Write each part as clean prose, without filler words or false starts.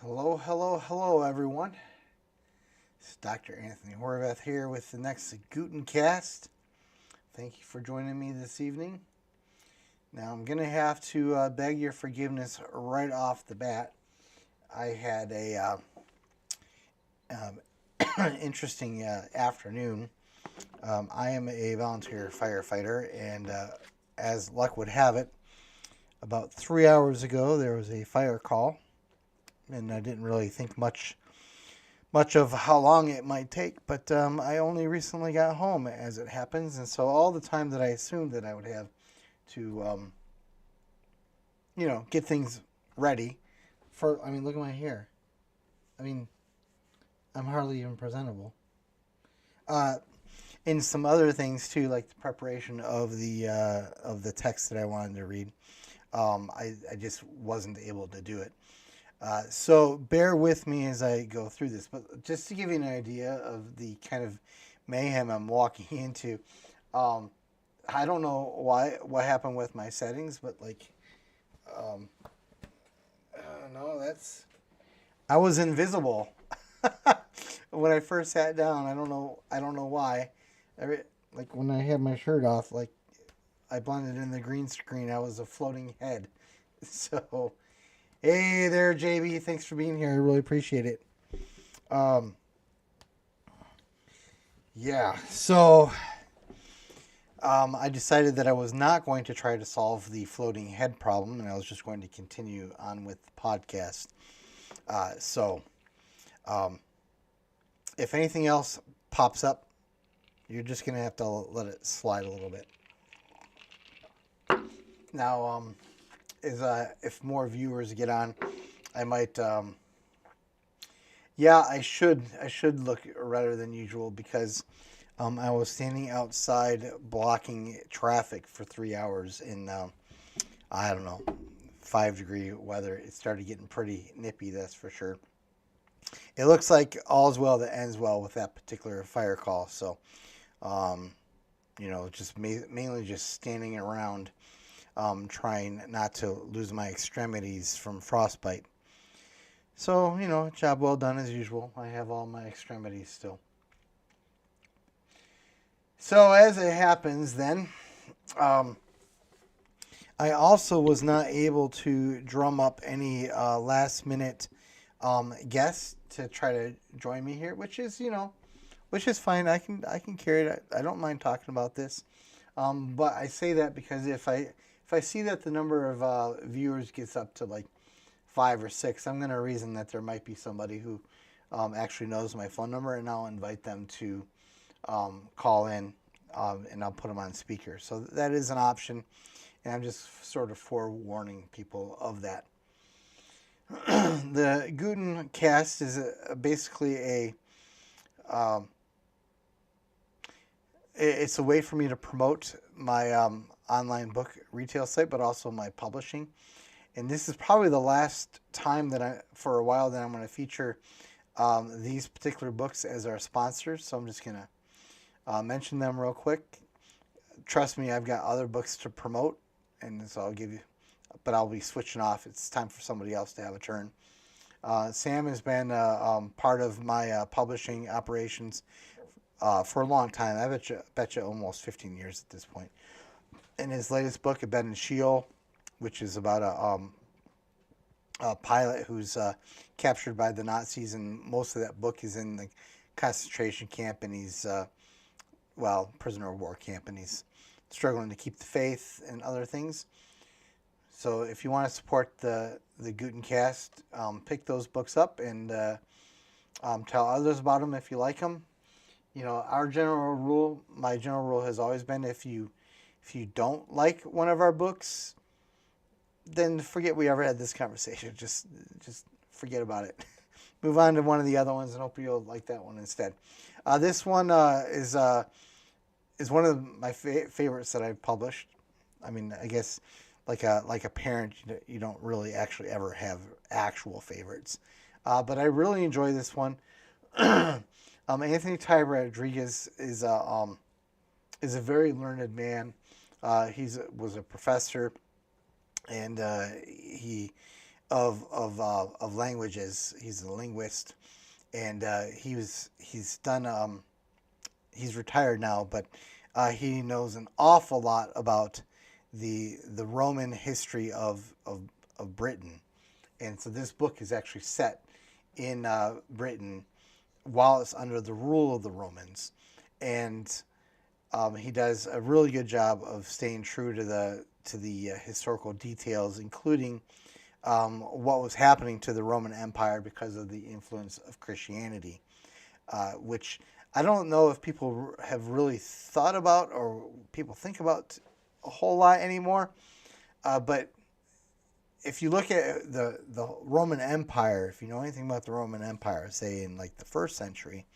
Hello, hello, hello, everyone. It's Dr. Anthony Horvath here with the next Gutencast. Thank you for joining me this evening. Now, I'm going to have to beg your forgiveness right off the bat. I had a interesting afternoon. I am a volunteer firefighter, and as luck would have it, about 3 hours ago there was a fire call, and I didn't really think much of how long it might take, but I only recently got home, as it happens, and so all the time that I assumed that I would have to, get things ready look at my hair. I mean, I'm hardly even presentable. Uh, and some other things too, like the preparation of the text that I wanted to read. I just wasn't able to do it. So bear with me as I go through this, but just to give you an idea of the kind of mayhem I'm walking into, um, I don't know what happened with my settings, but um, no, I was invisible when I first sat down. I don't know why. Like when I had my shirt off, like I blended in the green screen. I was a floating head. So hey there, JB. Thanks for being here. I really appreciate it. Um, yeah. So I decided that I was not going to try to solve the floating head problem, and I was just going to continue on with the podcast. So um, if anything else pops up, you're just going to have to let it slide a little bit. Now, if more viewers get on, I might. Yeah, I should look redder than usual because I was standing outside blocking traffic for 3 hours in I don't know 5-degree weather. It started getting pretty nippy, that's for sure. It looks like all's well that ends well with that particular fire call. So, um, just mainly just standing around, trying not to lose my extremities from frostbite. So, job well done as usual. I have all my extremities still. So, as it happens, then, um, I also was not able to drum up any last minute guests to try to join me here, which is fine. I can carry it. I don't mind talking about this. But I say that because if I see that the number of viewers gets up to like 5 or 6, I'm going to reason that there might be somebody who actually knows my phone number, and I'll invite them to call in, and I'll put them on speaker. So that is an option, and I'm just sort of forewarning people of that. The Gutencast is basically um, it's a way for me to promote my online book retail site, but also my publishing. And this is probably the last time for a while, that I'm going to feature these particular books as our sponsors. So I'm just going to mention them real quick. Trust me, I've got other books to promote, and so but I'll be switching off. It's time for somebody else to have a turn. Sam has been part of my publishing operations for a long time. I bet you almost 15 years at this point. In his latest book, A Bed in Sheol, which is about a pilot who's captured by the Nazis, and most of that book is in the concentration camp, and he's, prisoner of war camp, and he's struggling to keep the faith and other things. So if you want to support the Gutencast, pick those books up and tell others about them if you like them. My general rule has always been, if you don't like one of our books, then forget we ever had this conversation. Just forget about it. Move on to one of the other ones, and hope you'll like that one instead. This one is one of my favorites that I've published. I mean, I guess like a parent, you don't really actually ever have actual favorites, but I really enjoy this one. Anthony Ty Rodriguez is a very learned man. He was a professor, and he of languages. He's a linguist, and he's retired now, but he knows an awful lot about the Roman history of Britain. And so this book is actually set in Britain while it's under the rule of the Romans. And he does a really good job of staying true to the historical details, including what was happening to the Roman Empire because of the influence of Christianity, which I don't know if people have really thought about or people think about a whole lot anymore. But if you look at the Roman Empire, if you know anything about the Roman Empire, say in like the first century,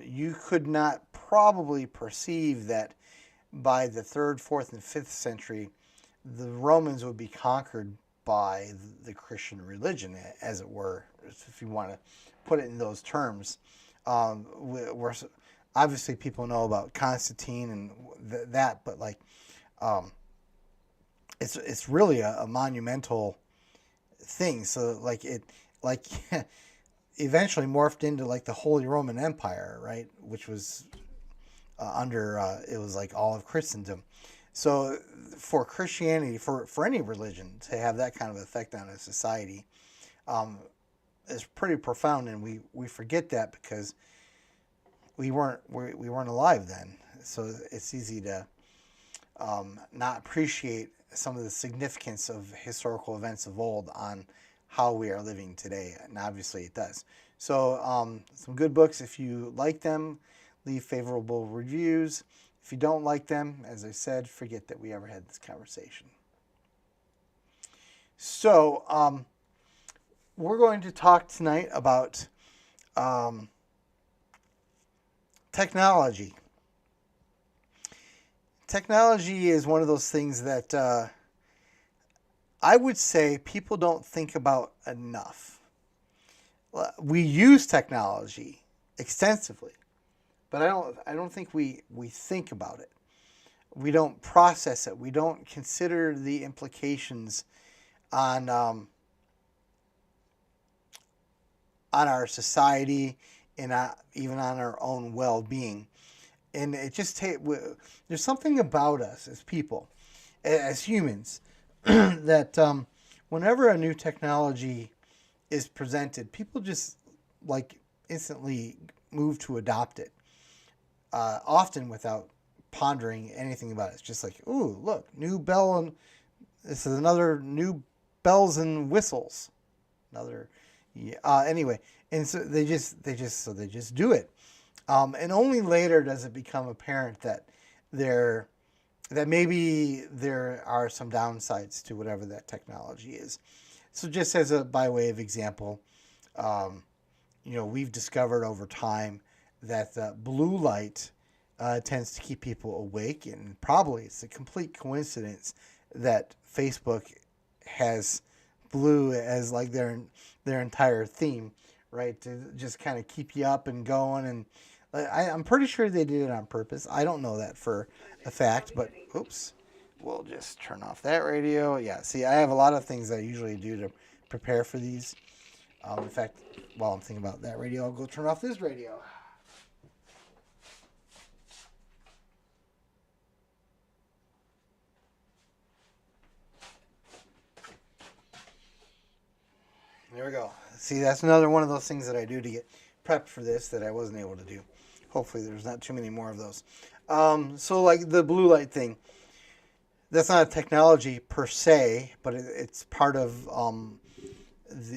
you could not probably perceive that by the 3rd, 4th, and 5th century, the Romans would be conquered by the Christian religion, as it were, if you want to put it in those terms. Where obviously people know about Constantine and that, but like, it's really a monumental thing. So like it eventually morphed into like the Holy Roman Empire, right? Which was under it was like all of Christendom. So for Christianity, for any religion to have that kind of effect on a society, is pretty profound, and we forget that because we weren't alive then. So it's easy to not appreciate some of the significance of historical events of old on how we are living today, and obviously it does. So some good books. If you like them, leave favorable reviews. If you don't like them, as I said, forget that we ever had this conversation. So we're going to talk tonight about technology. Technology is one of those things that I would say people don't think about enough. We use technology extensively, but I don't think we think about it. We don't process it. We don't consider the implications on our society and even on our own well-being. And it just there's something about us as people, as humans, that whenever a new technology is presented, people just like instantly move to adopt it, often without pondering anything about it. It's just like, ooh, look, new bell, and this is another new bells and whistles, another. Anyway, and so they just do it, and only later does it become apparent that maybe there are some downsides to whatever that technology is. So just as by way of example, we've discovered over time that the blue light tends to keep people awake, and probably it's a complete coincidence that Facebook has blue as like their entire theme, right? To just kind of keep you up and going. And I'm pretty sure they did it on purpose. I don't know that for a fact, but oops, we'll just turn off that radio. Yeah, see, I have a lot of things I usually do to prepare for these. In fact, while I'm thinking about that radio, I'll go turn off this radio. There we go. See, that's another one of those things that I do to get prepped for this that I wasn't able to do. Hopefully there's not too many more of those. So like the blue light thing, that's not a technology per se, but it's part of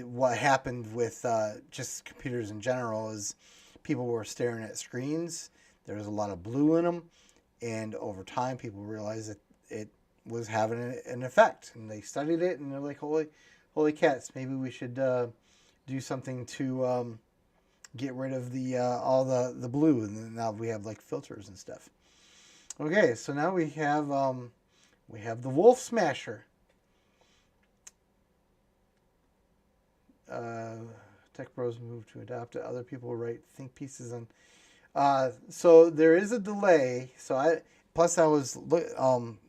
what happened with just computers in general is people were staring at screens. There was a lot of blue in them. And over time, people realized that it was having an effect. And they studied it, and they're like, holy cats, maybe we should do something to get rid of all the blue, and then now we have like filters and stuff. Okay, so now we have the Wolf Smasher. Tech Bros move to adopt it. Other people write think pieces on. So there is a delay. So I was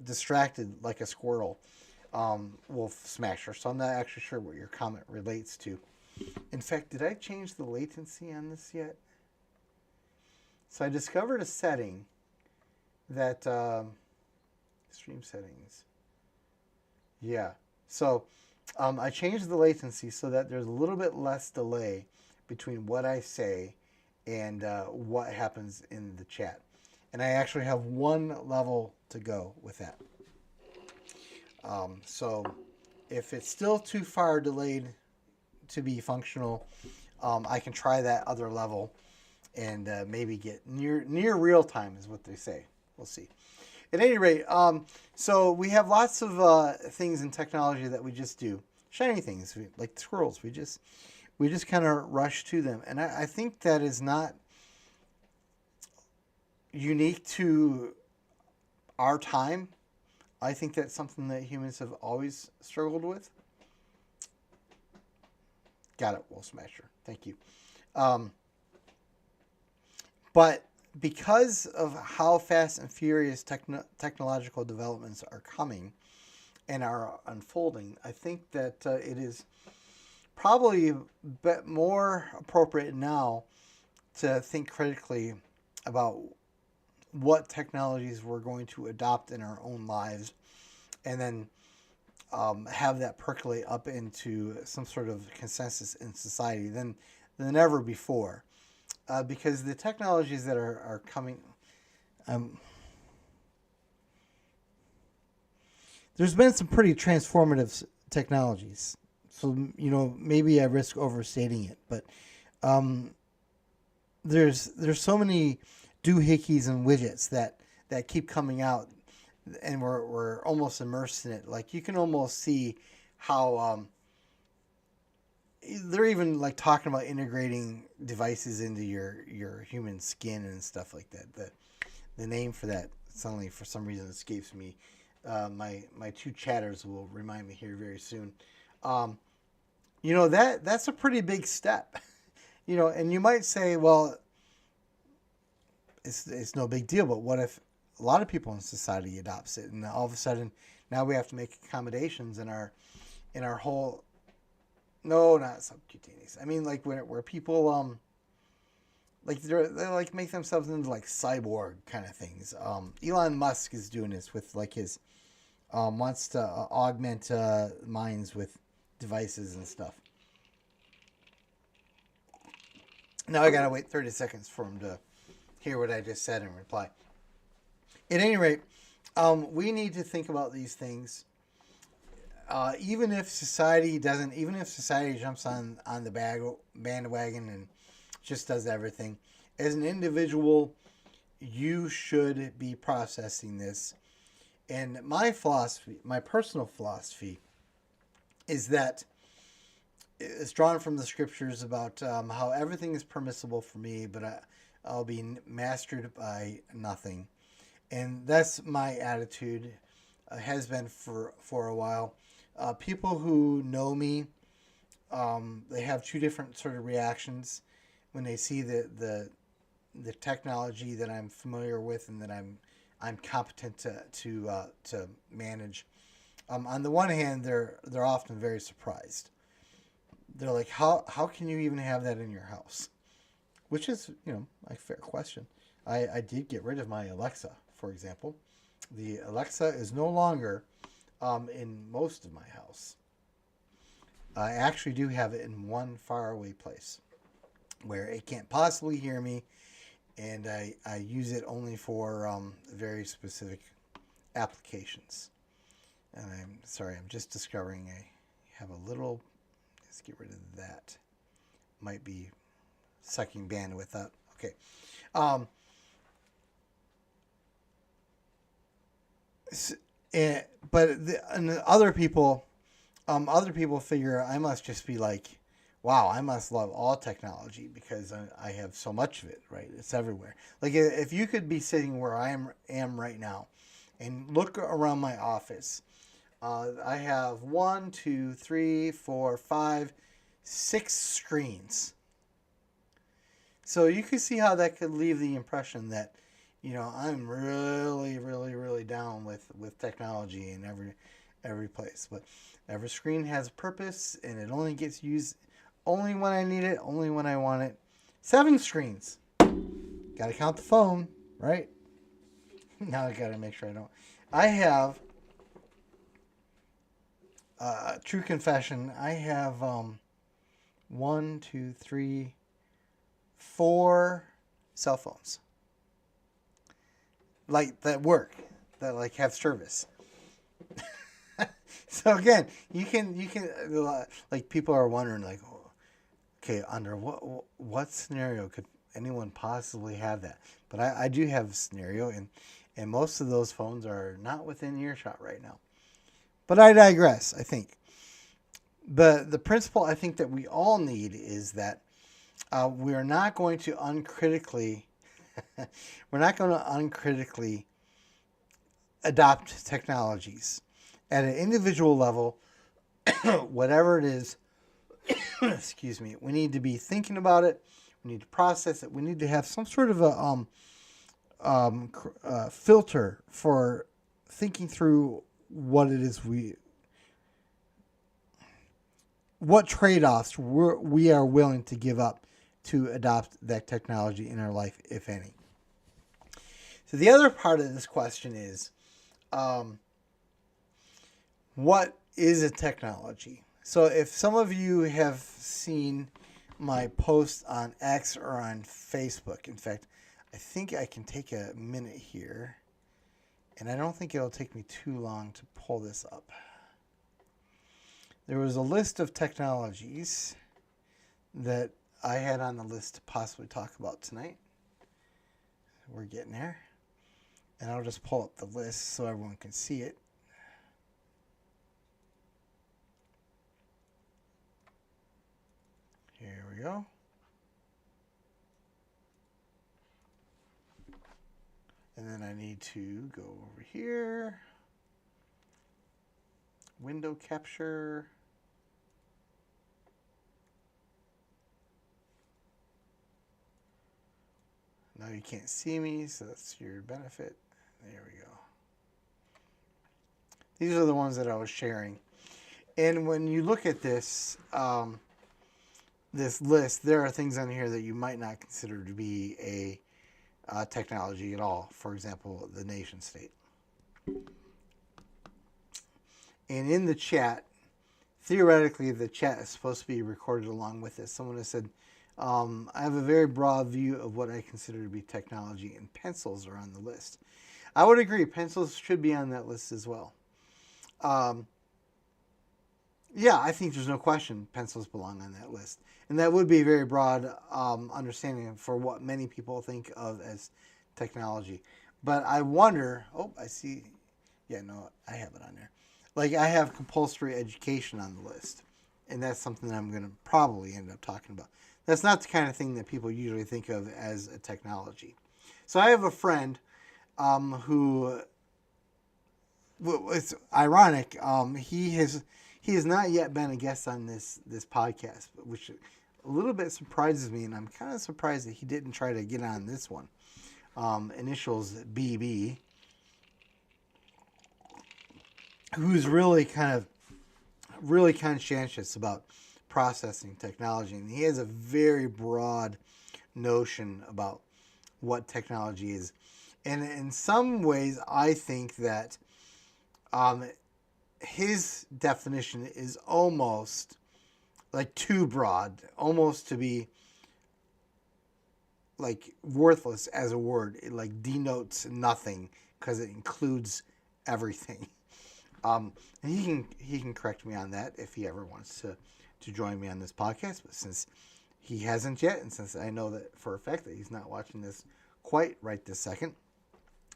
distracted like a squirrel. Wolf Smasher. So I'm not actually sure what your comment relates to. In fact, did I change the latency on this yet? So I discovered a setting that stream settings. Yeah. So I changed the latency so that there's a little bit less delay between what I say and what happens in the chat. And I actually have one level to go with that. So if it's still too far delayed to be functional, I can try that other level and maybe get near real time is what they say. We'll see. At any rate, so we have lots of things in technology that we just do, shiny things like squirrels. We just kind of rush to them, and I think that is not unique to our time. I think that's something that humans have always struggled with. Got it, Wolf Smasher. Thank you. But because of how fast and furious technological developments are coming and are unfolding, I think that it is probably a bit more appropriate now to think critically about what technologies we're going to adopt in our own lives, and then have that percolate up into some sort of consensus in society than ever before. Because the technologies that are coming, there's been some pretty transformative technologies. So, maybe I risk overstating it, but there's so many doohickeys and widgets that keep coming out, and we're almost immersed in it. Like, you can almost see how they're even like talking about integrating devices into your human skin and stuff like that. The name for that suddenly, for some reason, escapes me. My two chatters will remind me here very soon. That's a pretty big step. And you might say, well, it's no big deal. But what if a lot of people in society adopts it, and all of a sudden now we have to make accommodations in our whole. No, not subcutaneous. I mean, like where people like they like make themselves into like cyborg kind of things. Elon Musk is doing this with like his wants to augment minds with devices and stuff. Now I gotta wait 30 seconds for him to hear what I just said and reply. At any rate, we need to think about these things. Even if society jumps on the bandwagon and just does everything, as an individual, you should be processing this. And my personal philosophy, is that it's drawn from the scriptures about how everything is permissible for me, but I'll be mastered by nothing. And that's my attitude, has been for a while. People who know me, they have two different sort of reactions when they see the technology that I'm familiar with and that I'm competent to manage. On the one hand, they're often very surprised. They're like, how can you even have that in your house? Which is, a fair question. I did get rid of my Alexa, for example. The Alexa is no longer in most of my house. I actually do have it in one faraway place where it can't possibly hear me, and I use it only for very specific applications. And I'm sorry, I'm just discovering I have a little. Let's get rid of that. Might be sucking bandwidth up. Okay. But other people figure I must just be like, wow, I must love all technology because I have so much of it, right? It's everywhere. Like if you could be sitting where I am right now and look around my office, I have 1, 2, 3, 4, 5, 6 screens. So you can see how that could leave the impression that, I'm really, really, really down with technology and every place. But every screen has a purpose, and it only gets used only when I need it, only when I want it. 7 screens. Got to count the phone, right? Now I got to make sure I don't. I have, true confession, I have 1, 2, 3, 4 cell phones. Like that work, that like have service. So again, you can like people are wondering like, okay, under what scenario could anyone possibly have that? But I do have a scenario, and most of those phones are not within earshot right now. But I digress. I think the principle I think that we all need is that we are not going to uncritically adopt technologies at an individual level. Whatever it is, excuse me, we need to be thinking about it. We need to process it. We need to have some sort of a filter for thinking through what it is what trade-offs we are willing to give up to adopt that technology in our life, if any. So the other part of this question is, what is a technology? So if some of you have seen my post on X or on Facebook, in fact, I think I can take a minute here, and I don't think it'll take me too long to pull this up. There was a list of technologies that I had on the list to possibly talk about tonight. We're getting there. And I'll just pull up the list so everyone can see it. Here we go. And then I need to go over here. Window capture. Now you can't see me, so that's your benefit. There we go. These are the ones that I was sharing. And when you look at this, this list, there are things on here that you might not consider to be a technology at all. For example, the nation state. And in the chat, theoretically, the chat is supposed to be recorded along with this. Someone has said, I have a very broad view of what I consider to be technology, and pencils are on the list. I would agree. Pencils should be on that list as well. Yeah, I think there's no question pencils belong on that list. And that would be a very broad understanding for what many people think of as technology. But I wonder, I see. Yeah, no, I have it on there. Like, I have compulsory education on the list. And that's something that I'm going to probably end up talking about. That's not the kind of thing that people usually think of as a technology. So I have a friend who, it's ironic, he has not yet been a guest on this podcast, which a little bit surprises me, and I'm kind of surprised that he didn't try to get on this one. Initials BB, who's really kind of conscientious about processing technology, and he has a very broad notion about what technology is. And in some ways, I think that his definition is almost like too broad, almost to be like worthless as a word. It like denotes nothing because it includes everything. And he can correct me on that if he ever wants to join me on this podcast. But since he hasn't yet, and since I know that for a fact that he's not watching this quite right this second,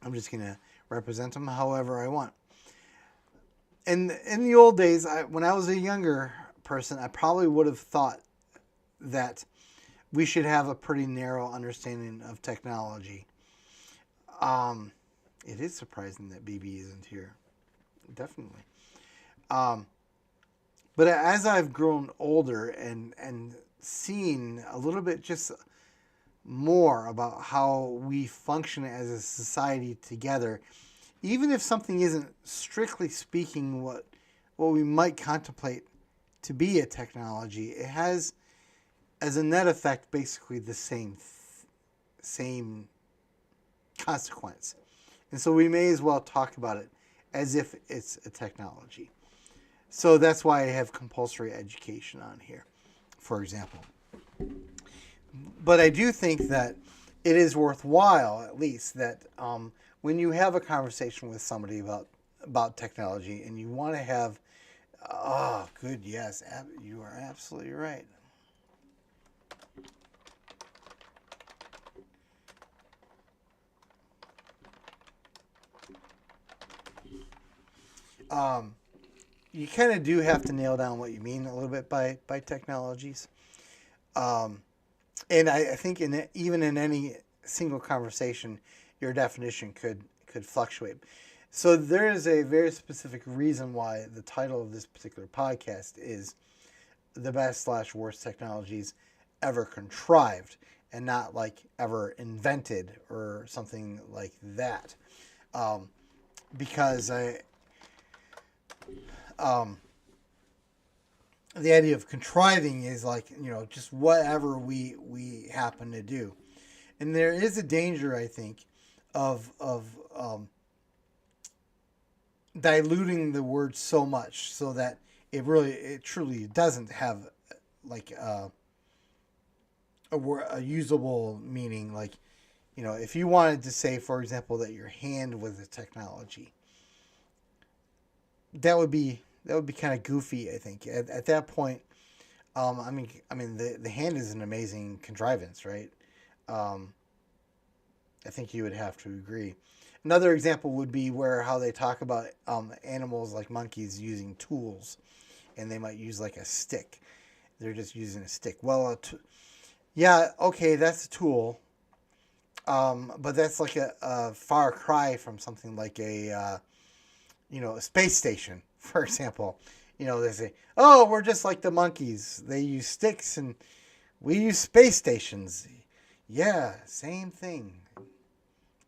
I'm just going to represent him however I want. In the old days, when I was a younger person, I probably would have thought that we should have a pretty narrow understanding of technology. It is surprising that BB isn't here. Definitely. But as I've grown older and seen a little bit just more about how we function as a society together, even if something isn't strictly speaking what what we might contemplate to be a technology, it has as a net effect basically the same consequence. And so we may as well talk about it as if it's a technology. So that's why I have compulsory education on here, for example. But I do think that it is worthwhile, at least, that when you have a conversation with somebody about technology and you want to have, oh, good, yes, you are absolutely right. You kind of do have to nail down what you mean a little bit by technologies. And I think even in any single conversation, your definition could fluctuate. So there is a very specific reason why the title of this particular podcast is the best / worst technologies ever contrived, and not like ever invented or something like that. Because the idea of contriving is like, just whatever we happen to do, and there is a danger, I think, of diluting the word so much so that it truly doesn't have like a usable meaning. Like, if you wanted to say, for example, that your hand was a technology, that would be kind of goofy, I think. At that point, I mean, the hand is an amazing contrivance, right? I think you would have to agree. Another example would be how they talk about animals like monkeys using tools, and they might use like a stick. They're just using a stick. Well, yeah, okay, that's a tool, but that's like a far cry from something like a space station, for example. They say, oh, we're just like the monkeys. They use sticks and we use space stations. Yeah, same thing.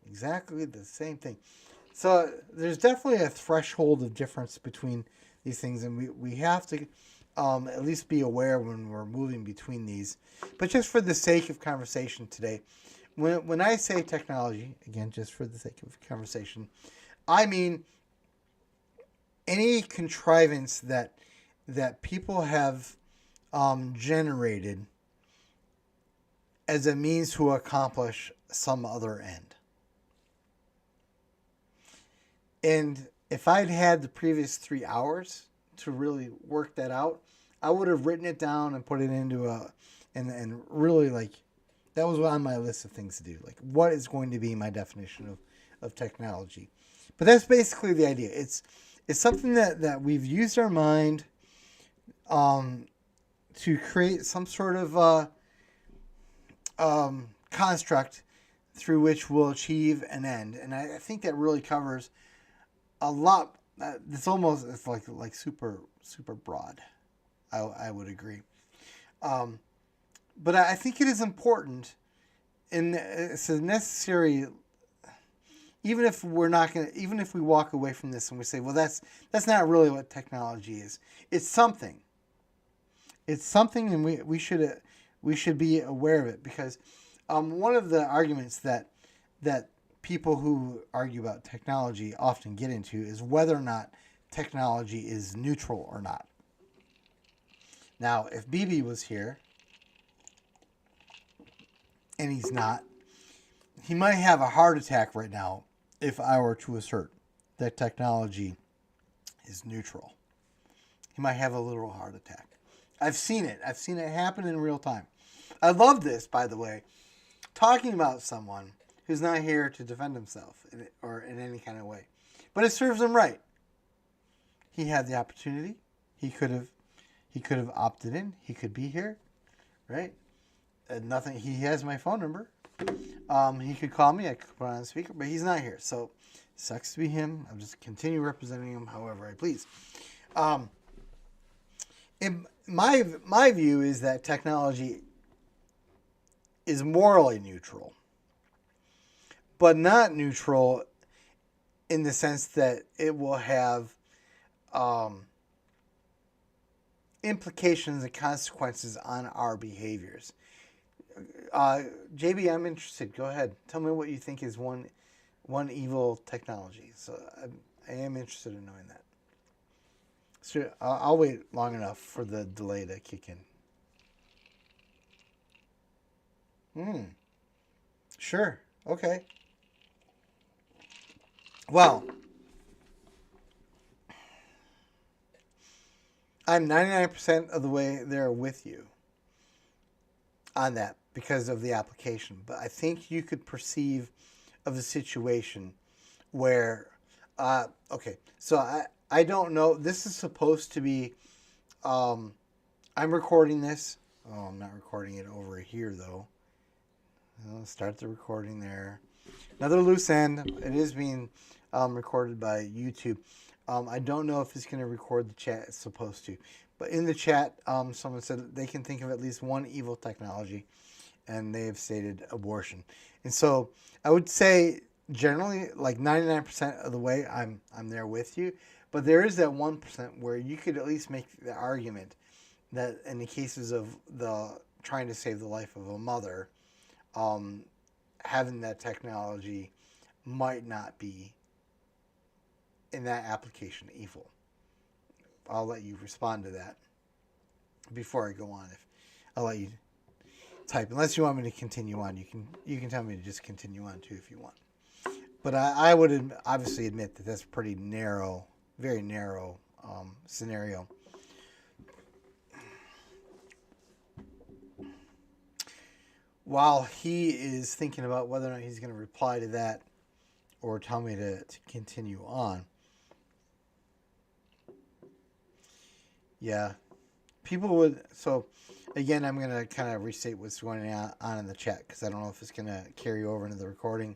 Exactly the same thing. So there's definitely a threshold of difference between these things, and we have to at least be aware when we're moving between these. But just for the sake of conversation today, when I say technology, again, just for the sake of conversation, I mean any contrivance that people have generated as a means to accomplish some other end. And if I'd had the previous 3 hours to really work that out, I would have written it down and put it into and really, like, that was on my list of things to do. Like, what is going to be my definition of technology? But that's basically the idea. It's something that we've used our mind to create some sort of construct through which we'll achieve an end. And I think that really covers a lot. It's like super broad. I would agree. But I think it is important, and it's a necessary. Even if we walk away from this and we say, well, that's not really what technology is. It's something. It's something, and we should be aware of it, because one of the arguments that people who argue about technology often get into is whether or not technology is neutral or not. Now, if BB was here, and he's not, he might have a heart attack right now if I were to assert that technology is neutral. He might have a literal heart attack. I've seen it. I've seen it happen in real time. I love this, by the way, talking about someone who's not here to defend himself or in any kind of way. But it serves him right. He had the opportunity. He could have opted in. He could be here, right? Nothing. He has my phone number. He could call me. I could put on the speaker, but he's not here. So, sucks to be him. I'll just continue representing him however I please. In my view is that technology is morally neutral, but not neutral in the sense that it will have implications and consequences on our behaviors. JB, I'm interested. Go ahead. Tell me what you think is one evil technology. So I am interested in knowing that. So I'll wait long enough for the delay to kick in. Sure. Okay. Well, I'm 99% of the way there with you on that because of the application. But I think you could perceive of a situation where, okay, so I don't know. This is supposed to be, I'm recording this. Oh, I'm not recording it over here though. I'll start the recording there. Another loose end. It is being recorded by YouTube. I don't know if it's going to record the chat. It's supposed to. But in the chat, someone said they can think of at least one evil technology, and they have stated abortion. And so I would say generally, like 99% of the way, I'm there with you. But there is that 1% where you could at least make the argument that in the cases of the trying to save the life of a mother, having that technology might not be in that application evil. I'll let you respond to that before I go on. If I'll let you type, unless you want me to continue on, you can tell me to just continue on too if you want. But I would obviously admit that that's a pretty narrow, very narrow scenario. While he is thinking about whether or not he's going to reply to that or tell me to continue on. Yeah. People would, so again, I'm going to kind of restate what's going on in the chat because I don't know if it's going to carry over into the recording.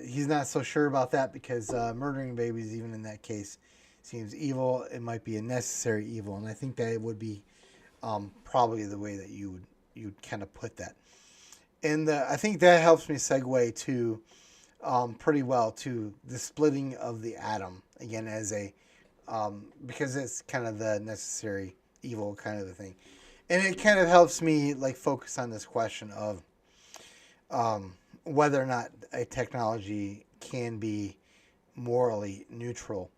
He's not so sure about that because murdering babies, even in that case, seems evil. It might be a necessary evil, and I think that it would be probably the way that you'd kind of put that. And I think that helps me segue to pretty well to the splitting of the atom again as a because it's kind of the necessary evil kind of the thing, and it kind of helps me like focus on this question of whether or not a technology can be morally neutral,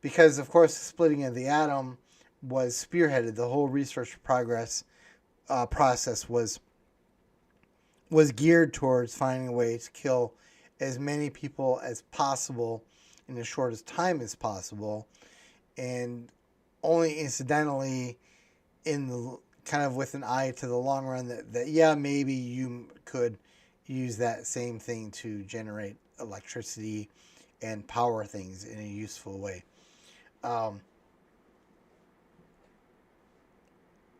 because of course the splitting of the atom was spearheaded. The whole research progress process was geared towards finding a way to kill as many people as possible in the shortest time as possible, and only incidentally in the kind of with an eye to the long run that yeah, maybe you could use that same thing to generate electricity and power things in a useful way.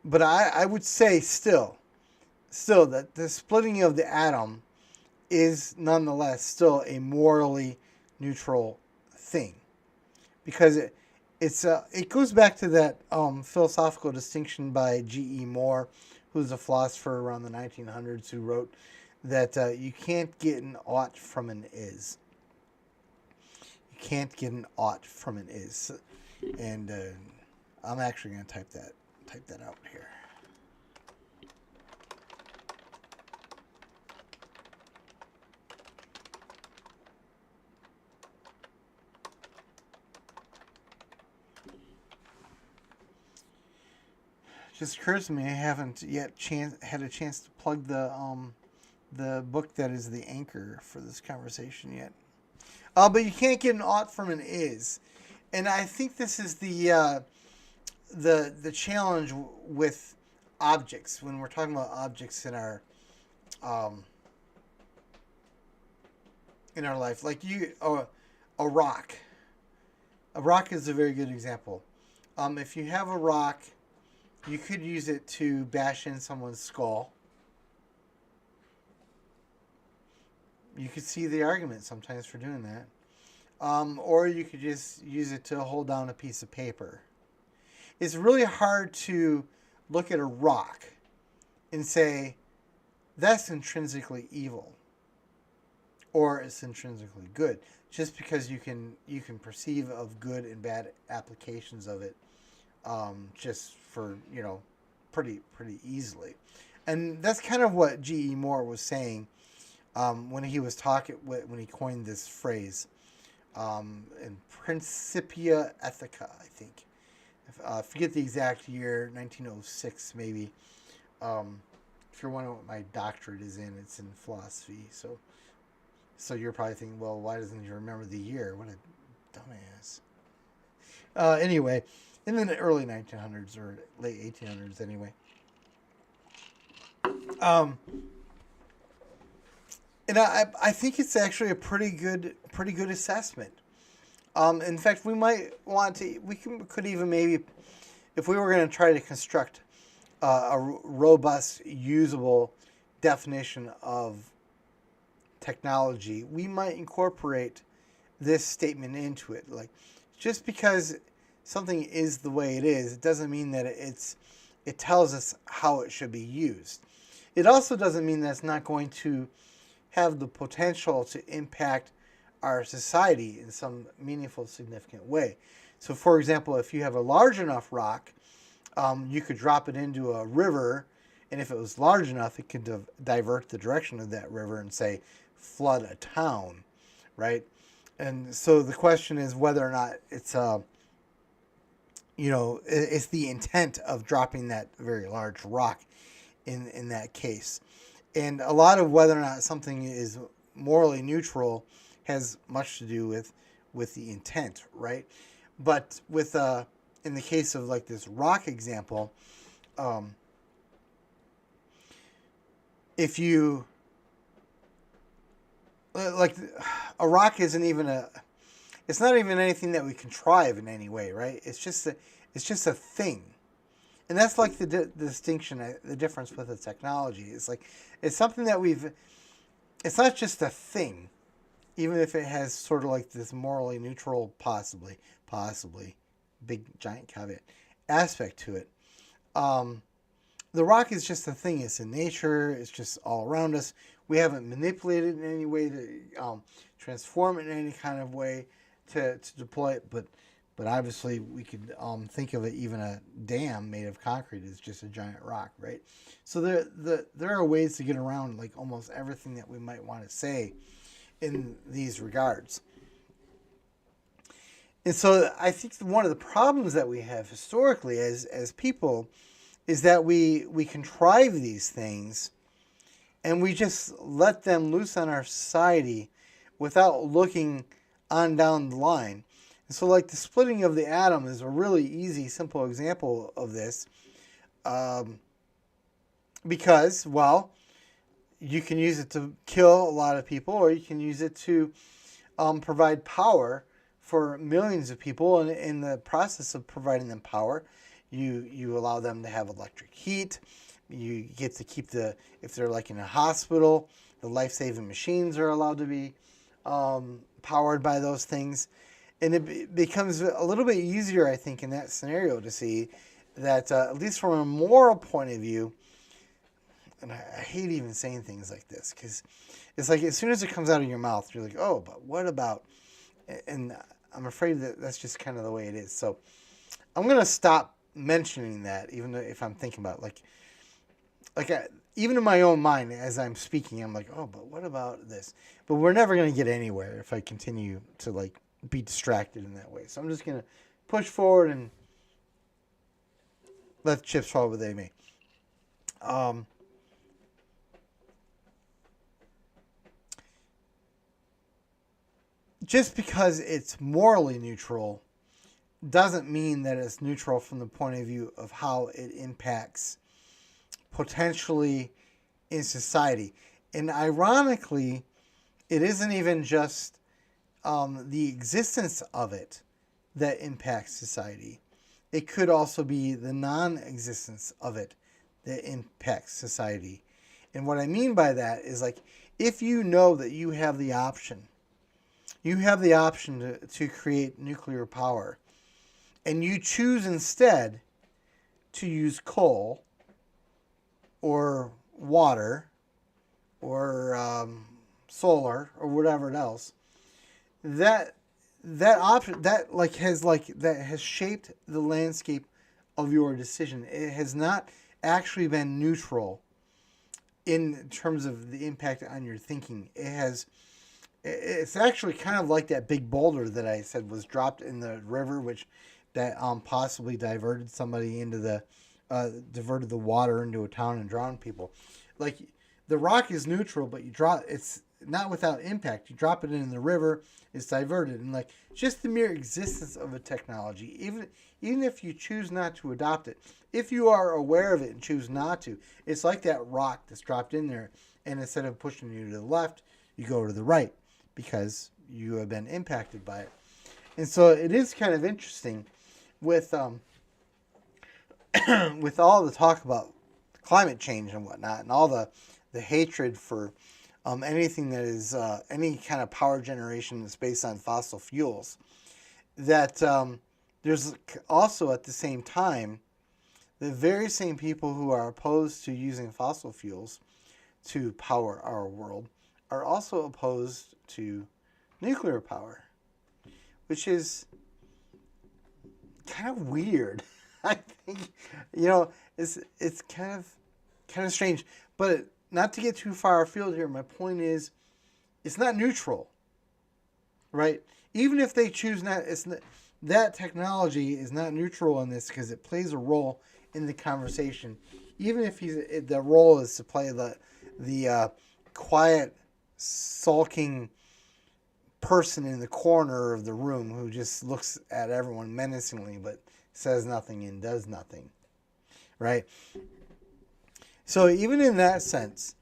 But I would say still that the splitting of the atom is nonetheless still a morally neutral thing, because it goes back to that philosophical distinction by G.E. Moore, who's a philosopher around the 1900s, who wrote that you can't get an ought from an is. You can't get an ought from an is, and I'm actually going to type that out here. Just occurs to me I haven't yet had a chance to plug the book that is the anchor for this conversation yet. But you can't get an ought from an is, and I think this is the challenge with objects when we're talking about objects in our life. Like a rock. A rock is a very good example. If you have a rock, you could use it to bash in someone's skull. You could see the argument sometimes for doing that. Or you could just use it to hold down a piece of paper. It's really hard to look at a rock and say, that's intrinsically evil. or it's intrinsically good. Just because you can perceive of good and bad applications of it, just for pretty easily, and that's kind of what G.E. Moore was saying when he was talking when he coined this phrase in Principia Ethica, I think. Forget the exact year, 1906 maybe. If you're wondering what my doctorate is in, it's in philosophy. So you're probably thinking, well, why doesn't he remember the year? What a dumbass. Anyway, in the early 1900s or late 1800s, anyway. And I think it's actually a pretty good assessment. In fact, we could even maybe, if we were going to try to construct a robust, usable definition of technology, we might incorporate this statement into it. Like, just because something is the way it is, it doesn't mean that it tells us how it should be used. It also doesn't mean that it's not going to have the potential to impact our society in some meaningful, significant way. So, for example, if you have a large enough rock, you could drop it into a river, and if it was large enough, it could divert the direction of that river and, say, flood a town, right? And so the question is whether or not it's it's the intent of dropping that very large rock in that case. And a lot of whether or not something is morally neutral has much to do with the intent, right? But with in the case of like this rock example, if you like a rock isn't even it's not even anything that we contrive in any way, right? It's just a thing. And that's like the distinction, the difference with the technology. It's like, it's something that it's not just a thing, even if it has sort of like this morally neutral, possibly, big giant caveat aspect to it. The rock is just a thing. It's in nature. It's just all around us. We haven't manipulated it in any way to transform it in any kind of way to deploy it, but obviously we could think of it, even a dam made of concrete is just a giant rock, right? So there are ways to get around like almost everything that we might want to say in these regards. And so I think one of the problems that we have historically as people is that we contrive these things and we just let them loose on our society without looking on down the line. And so like the splitting of the atom is a really easy, simple example of this. Because, well, you can use it to kill a lot of people, or you can use it to provide power for millions of people. And in the process of providing them power, you allow them to have electric heat. You get to keep if they're like in a hospital, the life-saving machines are allowed to be powered by those things. And it becomes a little bit easier, I think, in that scenario to see that, at least from a moral point of view, and I hate even saying things like this, because it's like as soon as it comes out of your mouth, you're like, oh, but what about, and I'm afraid that that's just kind of the way it is. So I'm going to stop mentioning that, even if I'm thinking about it. Even in my own mind, as I'm speaking, I'm like, oh, but what about this? But we're never going to get anywhere if I continue to, like, be distracted in that way. So I'm just going to push forward and let the chips fall where they may. Just because it's morally neutral doesn't mean that it's neutral from the point of view of how it impacts potentially in society. And ironically, it isn't even just the existence of it that impacts society. It could also be the non-existence of it that impacts society. And what I mean by that is, like, if you know that you have the option to create nuclear power, and you choose instead to use coal or water or solar or whatever else, that that option that has shaped the landscape of your decision. It has not actually been neutral in terms of the impact on your thinking. It's actually kind of like that big boulder that I said was dropped in the river, which that possibly diverted the water into a town and drowned people. Like, the rock is neutral, but it's not without impact. You drop it in the river, it's diverted, and like just the mere existence of a technology, even if you choose not to adopt it, if you are aware of it and choose not to, it's like that rock that's dropped in there, and instead of pushing you to the left, you go to the right because you have been impacted by it. And so it is kind of interesting with with all the talk about climate change and whatnot, and all the hatred for anything that is any kind of power generation that's based on fossil fuels, that there's also at the same time the very same people who are opposed to using fossil fuels to power our world are also opposed to nuclear power, which is kind of weird. I think, it's kind of strange, but not to get too far afield here. My point is, it's not neutral, right? Even if they choose not, that technology is not neutral in this because it plays a role in the conversation. Even if the role is to play the quiet, sulking person in the corner of the room who just looks at everyone menacingly but says nothing and does nothing, right? So even in that sense,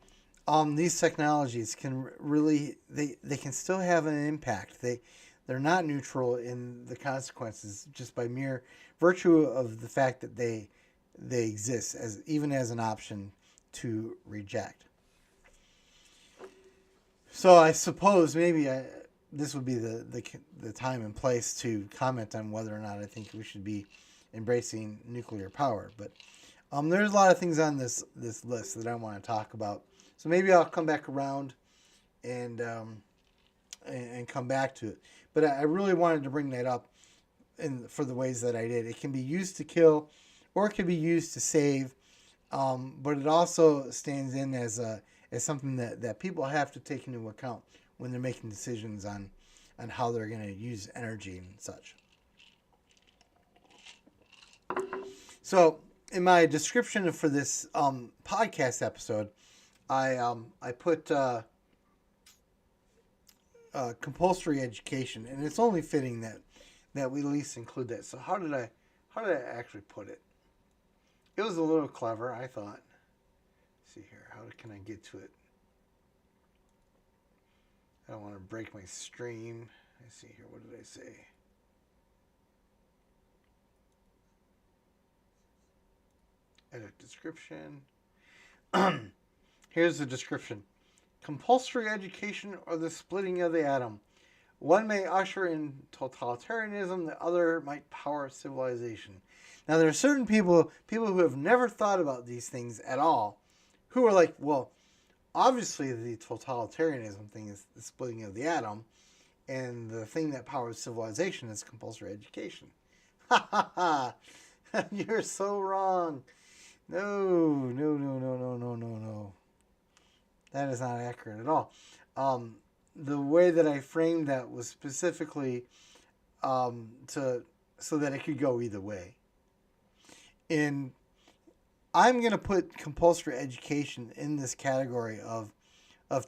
these technologies can really they can still have an impact. They're not neutral in the consequences just by mere virtue of the fact that they exist as even as an option to reject. So I suppose maybe this would be the time and place to comment on whether or not I think we should be embracing nuclear power. But there's a lot of things on this list that I want to talk about. So maybe I'll come back around and come back to it. But I really wanted to bring that up for the ways that I did. It can be used to kill, or it can be used to save. But it also stands in as something that people have to take into account when they're making decisions on how they're going to use energy and such. So in my description for this podcast episode, I put compulsory education, and it's only fitting that we at least include that. So how did I actually put it? It was a little clever, I thought. Let's see here, how can I get to it? I don't want to break my stream. Let's see here, what did I say? Edit description. Here's the description. Compulsory education or the splitting of the atom. One may usher in totalitarianism, the other might power civilization. Now, there are certain people who have never thought about these things at all, who are like, well, obviously the totalitarianism thing is the splitting of the atom, and the thing that powers civilization is compulsory education. Ha ha ha! You're so wrong. No. That is not accurate at all. The way that I framed that was specifically so that it could go either way. And I'm going to put compulsory education in this category of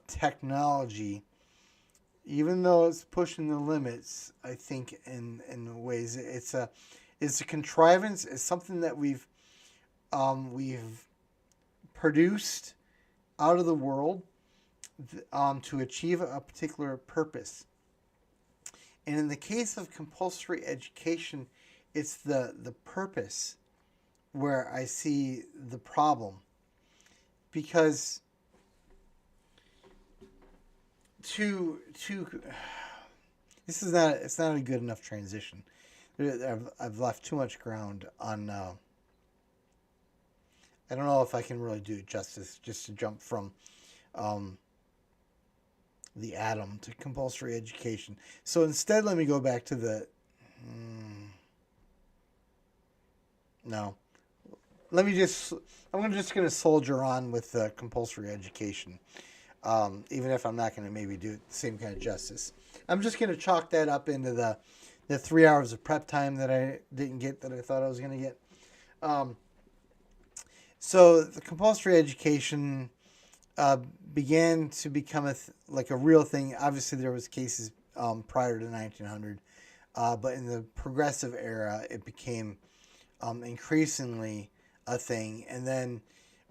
technology, even though it's pushing the limits. I think in ways it's a contrivance. It's something that we've produced out of the world to achieve a particular purpose. And in the case of compulsory education, it's the purpose where I see the problem. Because it's not a good enough transition. I've left too much ground on I don't know if I can really do it justice just to jump from the atom to compulsory education. So instead, let me go back to the. No. Let me just. I'm just going to soldier on with compulsory education, even if I'm not going to maybe do the same kind of justice. I'm just going to chalk that up into the 3 hours of prep time that I didn't get that I thought I was going to get. So the compulsory education began to become like a real thing. Obviously, there was cases prior to 1900, but in the progressive era, it became increasingly a thing. And then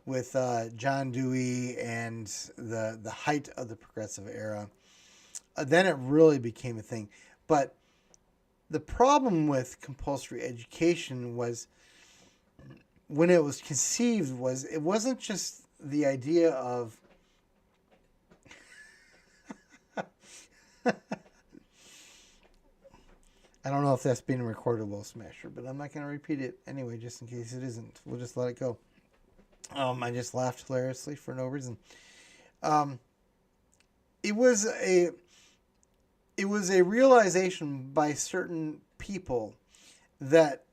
with John Dewey and the height of the progressive era, then it really became a thing. But the problem with compulsory education was when it was conceived was it wasn't just the idea of I don't know if that's being recorded, Will Smasher, but I'm not going to repeat it anyway, just in case it isn't. We'll just let it go. I just laughed hilariously for no reason. Um, it was a realization by certain people that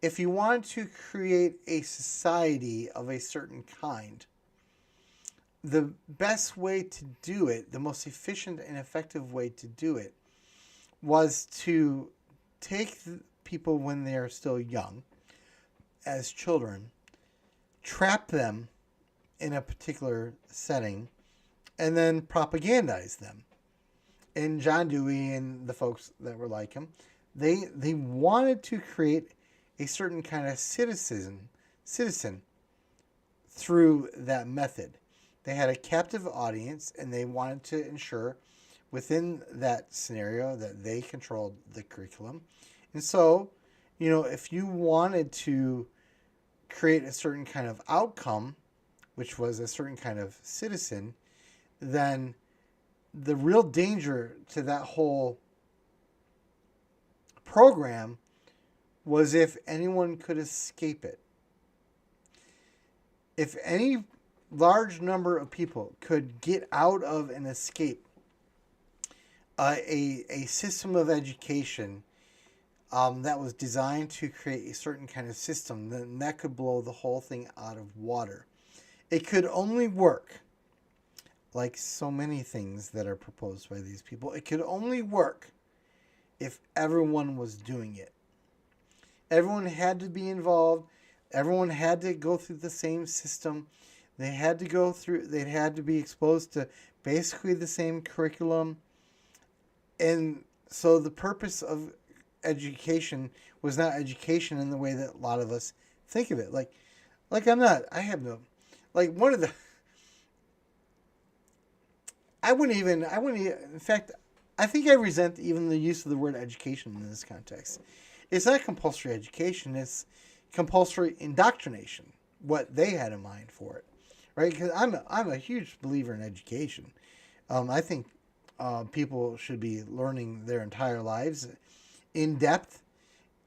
if you want to create a society of a certain kind, the best way to do it, the most efficient and effective way to do it, was to take people when they are still young, as children, trap them in a particular setting, and then propagandize them. And John Dewey and the folks that were like him, they wanted to create a certain kind of citizen through that method. They had a captive audience, and they wanted to ensure within that scenario that they controlled the curriculum. And so, if you wanted to create a certain kind of outcome, which was a certain kind of citizen, then the real danger to that whole program was if anyone could escape it. If any large number of people could get out of and escape a system of education that was designed to create a certain kind of system, then that could blow the whole thing out of water. It could only work, like so many things that are proposed by these people, it could only work if everyone was doing it. Everyone had to be involved. Everyone had to go through the same system. They had to be exposed to basically the same curriculum. And so the purpose of education was not education in the way that a lot of us think of it. In fact, I think I resent even the use of the word education in this context. It's not compulsory education, it's compulsory indoctrination, what they had in mind for it, right? Because I'm a huge believer in education. I think people should be learning their entire lives in depth.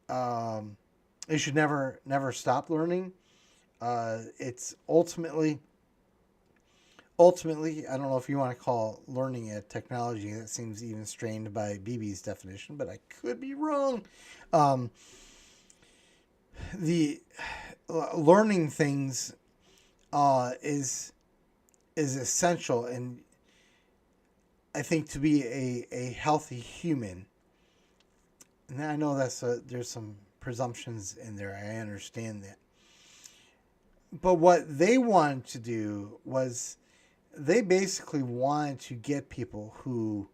They should never stop learning. It's ultimately, I don't know if you want to call learning a technology. That seems even strained by BB's definition, but I could be wrong. The learning things is essential, and I think to be a healthy human. And I know there's some presumptions in there. I understand that. But what they wanted to do was they basically wanted to get people who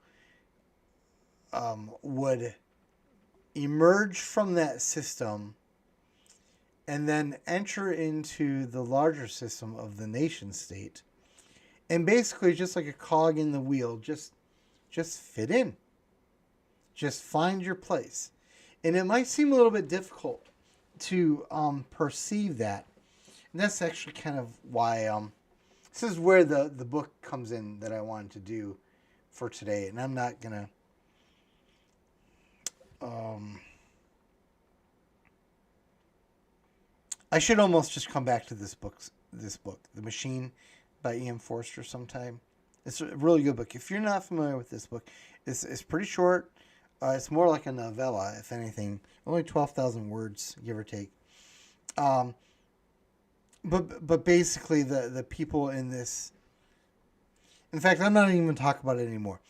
would emerge from that system and then enter into the larger system of the nation state, and basically just like a cog in the wheel, just fit in, just find your place. And it might seem a little bit difficult to perceive that, and that's actually kind of why this is where the book comes in that I wanted to do for today. And I'm not gonna I should almost just come back to this book, The Machine by E.M. Forster sometime. It's a really good book. If you're not familiar with this book, it's pretty short. It's more like a novella, if anything. Only 12,000 words, give or take. Um, but basically, the people in this. In fact, I'm not even going to talk about it anymore.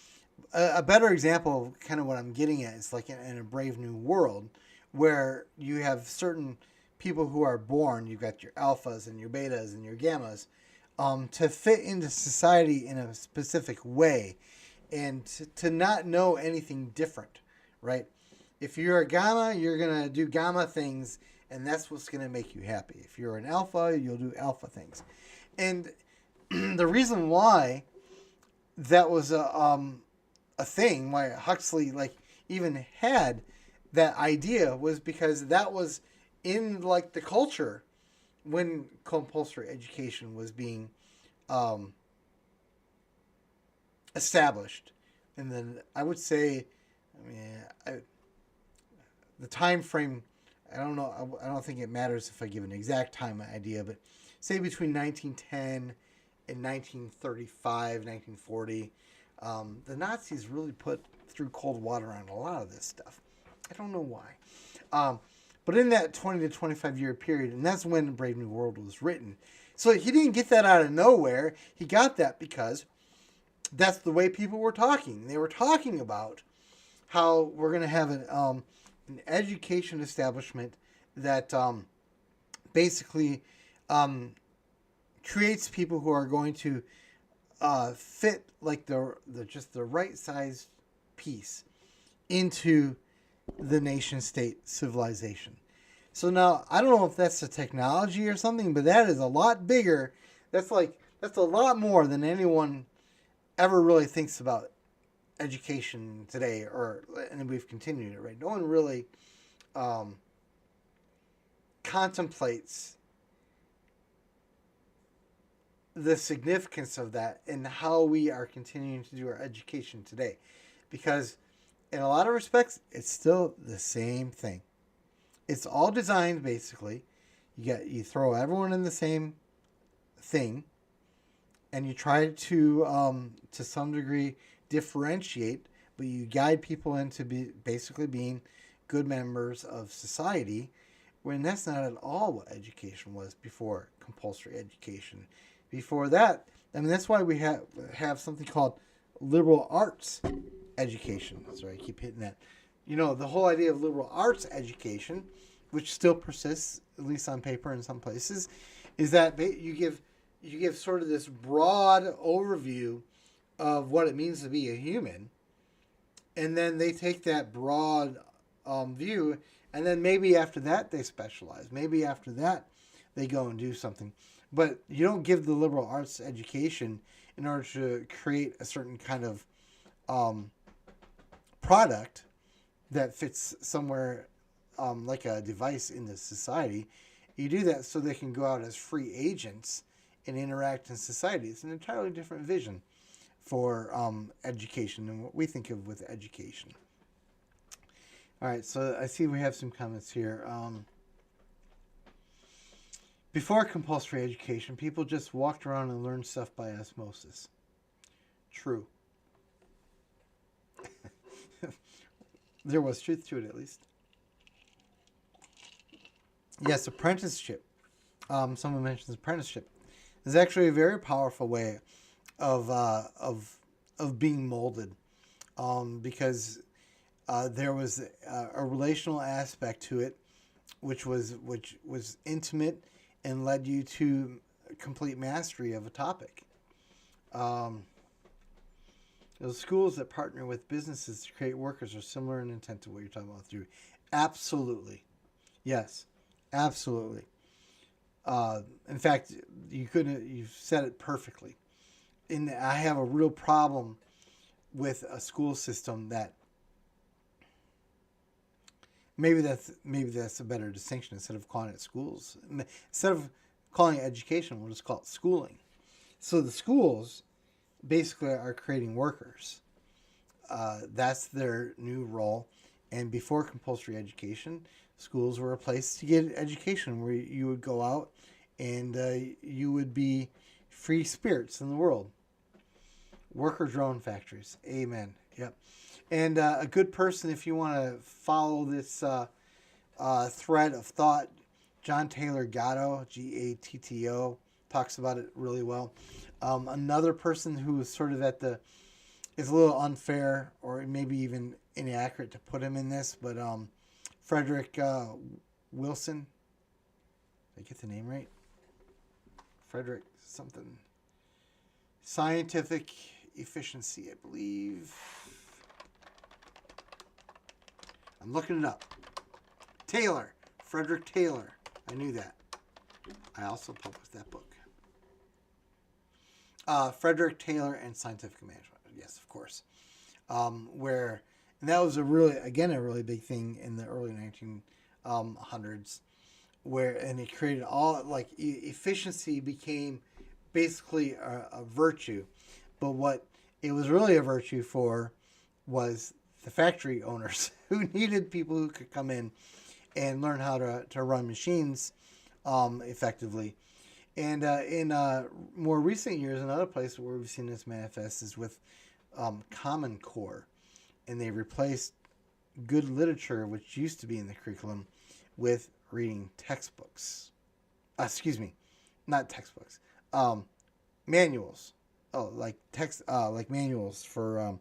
A better example of kind of what I'm getting at is like in a Brave New World, where you have certain people who are born. You've got your alphas and your betas and your gammas, to fit into society in a specific way, and to not know anything different, right? If you're a gamma, you're gonna do gamma things, and that's what's gonna make you happy. If you're an alpha, you'll do alpha things, and the reason why that was a thing, why Huxley like even had that idea, was because that was in like the culture when compulsory education was being um, established. And then I would say, I mean, the time frame, I don't know, I don't think it matters if I give an exact time idea, but say between 1910 and 1935, 1940, the Nazis really put threw cold water on a lot of this stuff. I don't know why. But in that 20 to 25 year period, and that's when Brave New World was written. So he didn't get that out of nowhere. He got that because that's the way people were talking. They were talking about how we're going to have an education establishment that basically creates people who are going to fit like the just the right size piece into the nation state civilization. So now I don't know if that's a technology or something, but that is a lot bigger. That's a lot more than anyone ever really thinks about education today, and we've continued it, right? No one really contemplates the significance of that and how we are continuing to do our education today, because in a lot of respects it's still the same thing. It's all designed basically. You throw everyone in the same thing, and you try to some degree differentiate, but you guide people into basically being good members of society, when that's not at all what education was before compulsory education. Before that, I mean, that's why we have something called liberal arts education. Sorry, I keep hitting that. You know, the whole idea of liberal arts education, which still persists, at least on paper in some places, is that you give sort of this broad overview of what it means to be a human, and then they take that broad view, and then maybe after that they specialize. Maybe after that they go and do something. But you don't give the liberal arts education in order to create a certain kind of product that fits somewhere like a device in the society. You do that so they can go out as free agents and interact in society. It's an entirely different vision for education than what we think of with education. All right, so I see we have some comments here. Before compulsory education, people just walked around and learned stuff by osmosis. True. There was truth to it, at least. Yes, apprenticeship. Someone mentions apprenticeship. It's actually a very powerful way of being molded, because there was a relational aspect to it, which was intimate and led you to complete mastery of a topic. Those schools that partner with businesses to create workers are similar in intent to what you're talking about through. Absolutely. Yes, absolutely. In fact, you've said it perfectly. I have a real problem with a school system that maybe that's a better distinction. Instead of calling it schools, instead of calling it education, we'll just call it schooling. So the schools basically are creating workers. That's their new role. And before compulsory education, schools were a place to get education where you would go out and you would be free spirits in the world. Worker drone factories. Amen. Yep. And a good person, if you want to follow this thread of thought, John Taylor Gatto, Gatto, talks about it really well. Another person who is sort of is a little unfair or maybe even inaccurate to put him in this, but Frederick Wilson. Did I get the name right? Frederick something. Scientific efficiency, I believe. I'm looking it up. Taylor. Frederick Taylor. I knew that. I also published that book. Frederick Taylor and Scientific Management. Yes, of course. And that was a really big thing in the early 1900s, and it created efficiency became basically a virtue, but what it was really a virtue for was the factory owners who needed people who could come in and learn how to run machines effectively. And in more recent years, another place where we've seen this manifest is with Common Core, and they replaced good literature, which used to be in the curriculum, with reading textbooks. Not textbooks. Manuals. Oh, like manuals for.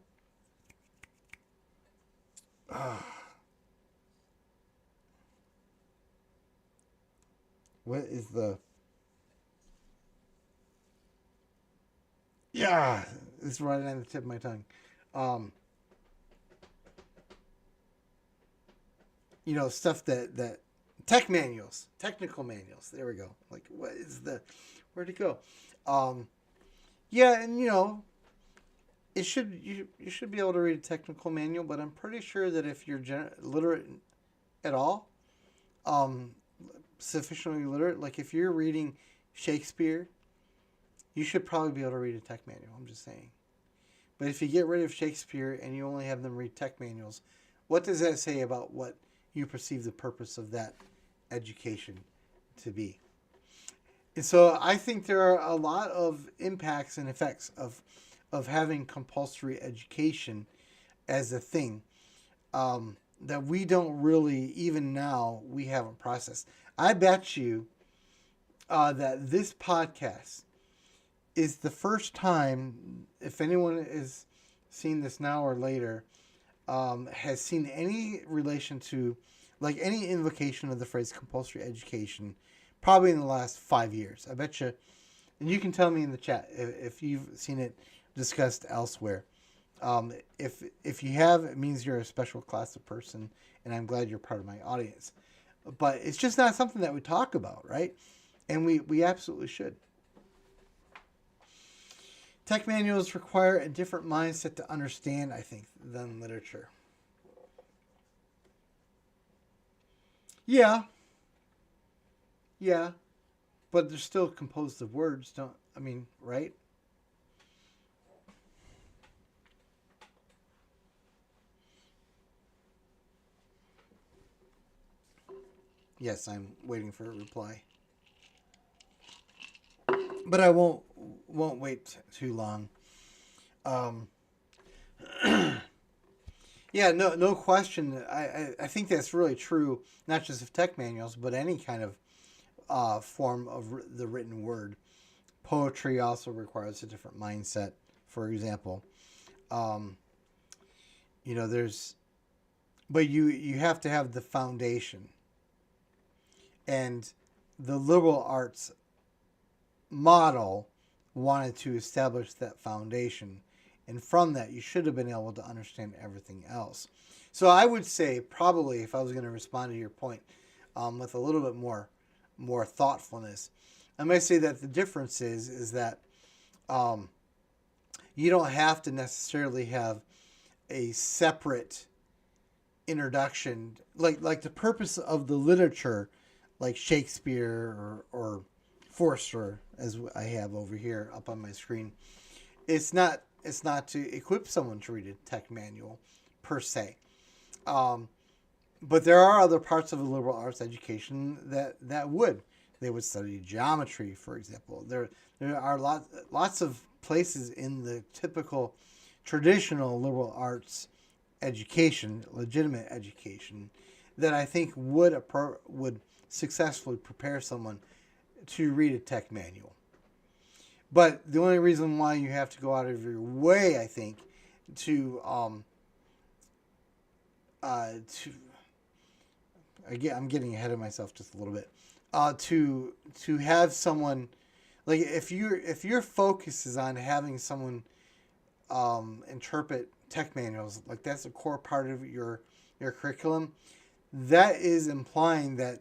What is the? Yeah, it's right on the tip of my tongue. Stuff that technical manuals. There we go. Like, where'd it go? Yeah, and you should be able to read a technical manual, but I'm pretty sure that if you're literate at all, sufficiently literate, like if you're reading Shakespeare, you should probably be able to read a tech manual. I'm just saying. But if you get rid of Shakespeare and you only have them read tech manuals, what does that say about what you perceive the purpose of that education to be? And so I think there are a lot of impacts and effects of having compulsory education as a thing that we don't really, even now, we haven't processed. I bet you that this podcast is the first time, if anyone is seeing this now or later, has seen any relation to, like any invocation of the phrase compulsory education, probably in the last 5 years. I bet you, and you can tell me in the chat if you've seen it discussed elsewhere. If you have, it means you're a special class of person, and I'm glad you're part of my audience. But it's just not something that we talk about, right? And we absolutely should. Tech manuals require a different mindset to understand, I think, than literature. Yeah, but they're still composed of words, right? Yes, I'm waiting for a reply. But I won't wait too long. Yeah, no question. I think that's really true, not just of tech manuals, but any kind of form of the written word. Poetry also requires a different mindset. For example, but you have to have the foundation, and the liberal arts model wanted to establish that foundation, and from that you should have been able to understand everything else. So I would say, probably, if I was going to respond to your point with a little bit more thoughtfulness, I might say that the difference is that you don't have to necessarily have a separate introduction, like the purpose of the literature, like Shakespeare or Forster, as I have over here up on my screen. It's not to equip someone to read a tech manual per se, but there are other parts of a liberal arts education that would. They would study geometry, for example. There are lots of places in the typical traditional liberal arts education, legitimate education, that I think would successfully prepare someone to read a tech manual. But the only reason why you have to go out of your way, I think, to again, I'm getting ahead of myself just a little bit. To have someone, like, if your focus is on having someone interpret tech manuals, like that's a core part of your curriculum, that is implying that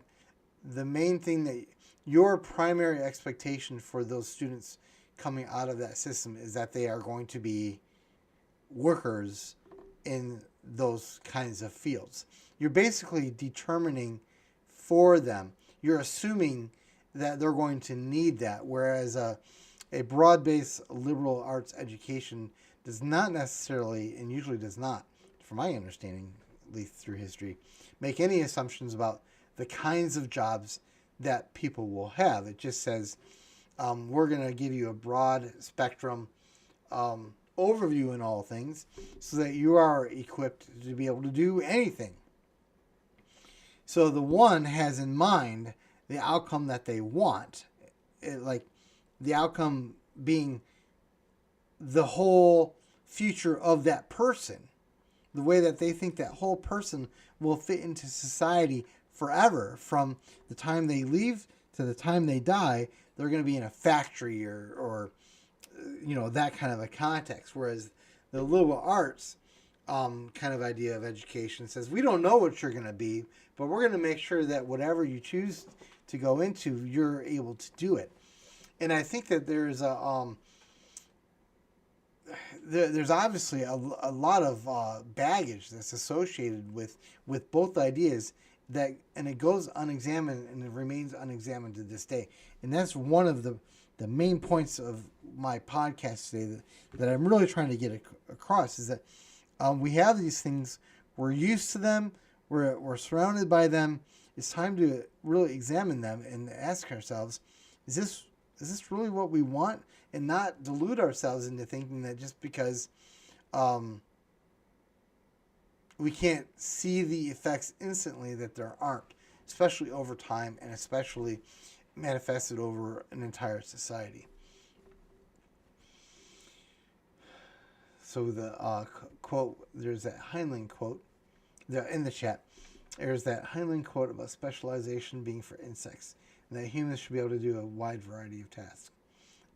the main thing that your primary expectation for those students coming out of that system is that they are going to be workers in those kinds of fields. You're basically determining for them. You're assuming that they're going to need that, whereas a broad-based liberal arts education does not necessarily, and usually does not, from my understanding, at least through history, make any assumptions about the kinds of jobs that people will have. It just says, we're going to give you a broad spectrum overview in all things so that you are equipped to be able to do anything. So the one has in mind the outcome that they want, like the outcome being the whole future of that person, the way that they think that whole person will fit into society forever, from the time they leave to the time they die. They're going to be in a factory or that kind of a context. Whereas the liberal arts kind of idea of education says, we don't know what you're going to be, but we're going to make sure that whatever you choose to go into, you're able to do it. And I think that there's there's obviously a lot of baggage that's associated with both ideas, and it goes unexamined and it remains unexamined to this day. And that's one of the main points of my podcast today that I'm really trying to get across, is that we have these things, we're used to them, we're surrounded by them. It's time to really examine them and ask ourselves, is this really what we want? And not delude ourselves into thinking that just because we can't see the effects instantly, that there aren't, especially over time and especially manifested over an entire society. So the quote, there's that Heinlein quote in the chat. There's that Heinlein quote about specialization being for insects, and that humans should be able to do a wide variety of tasks.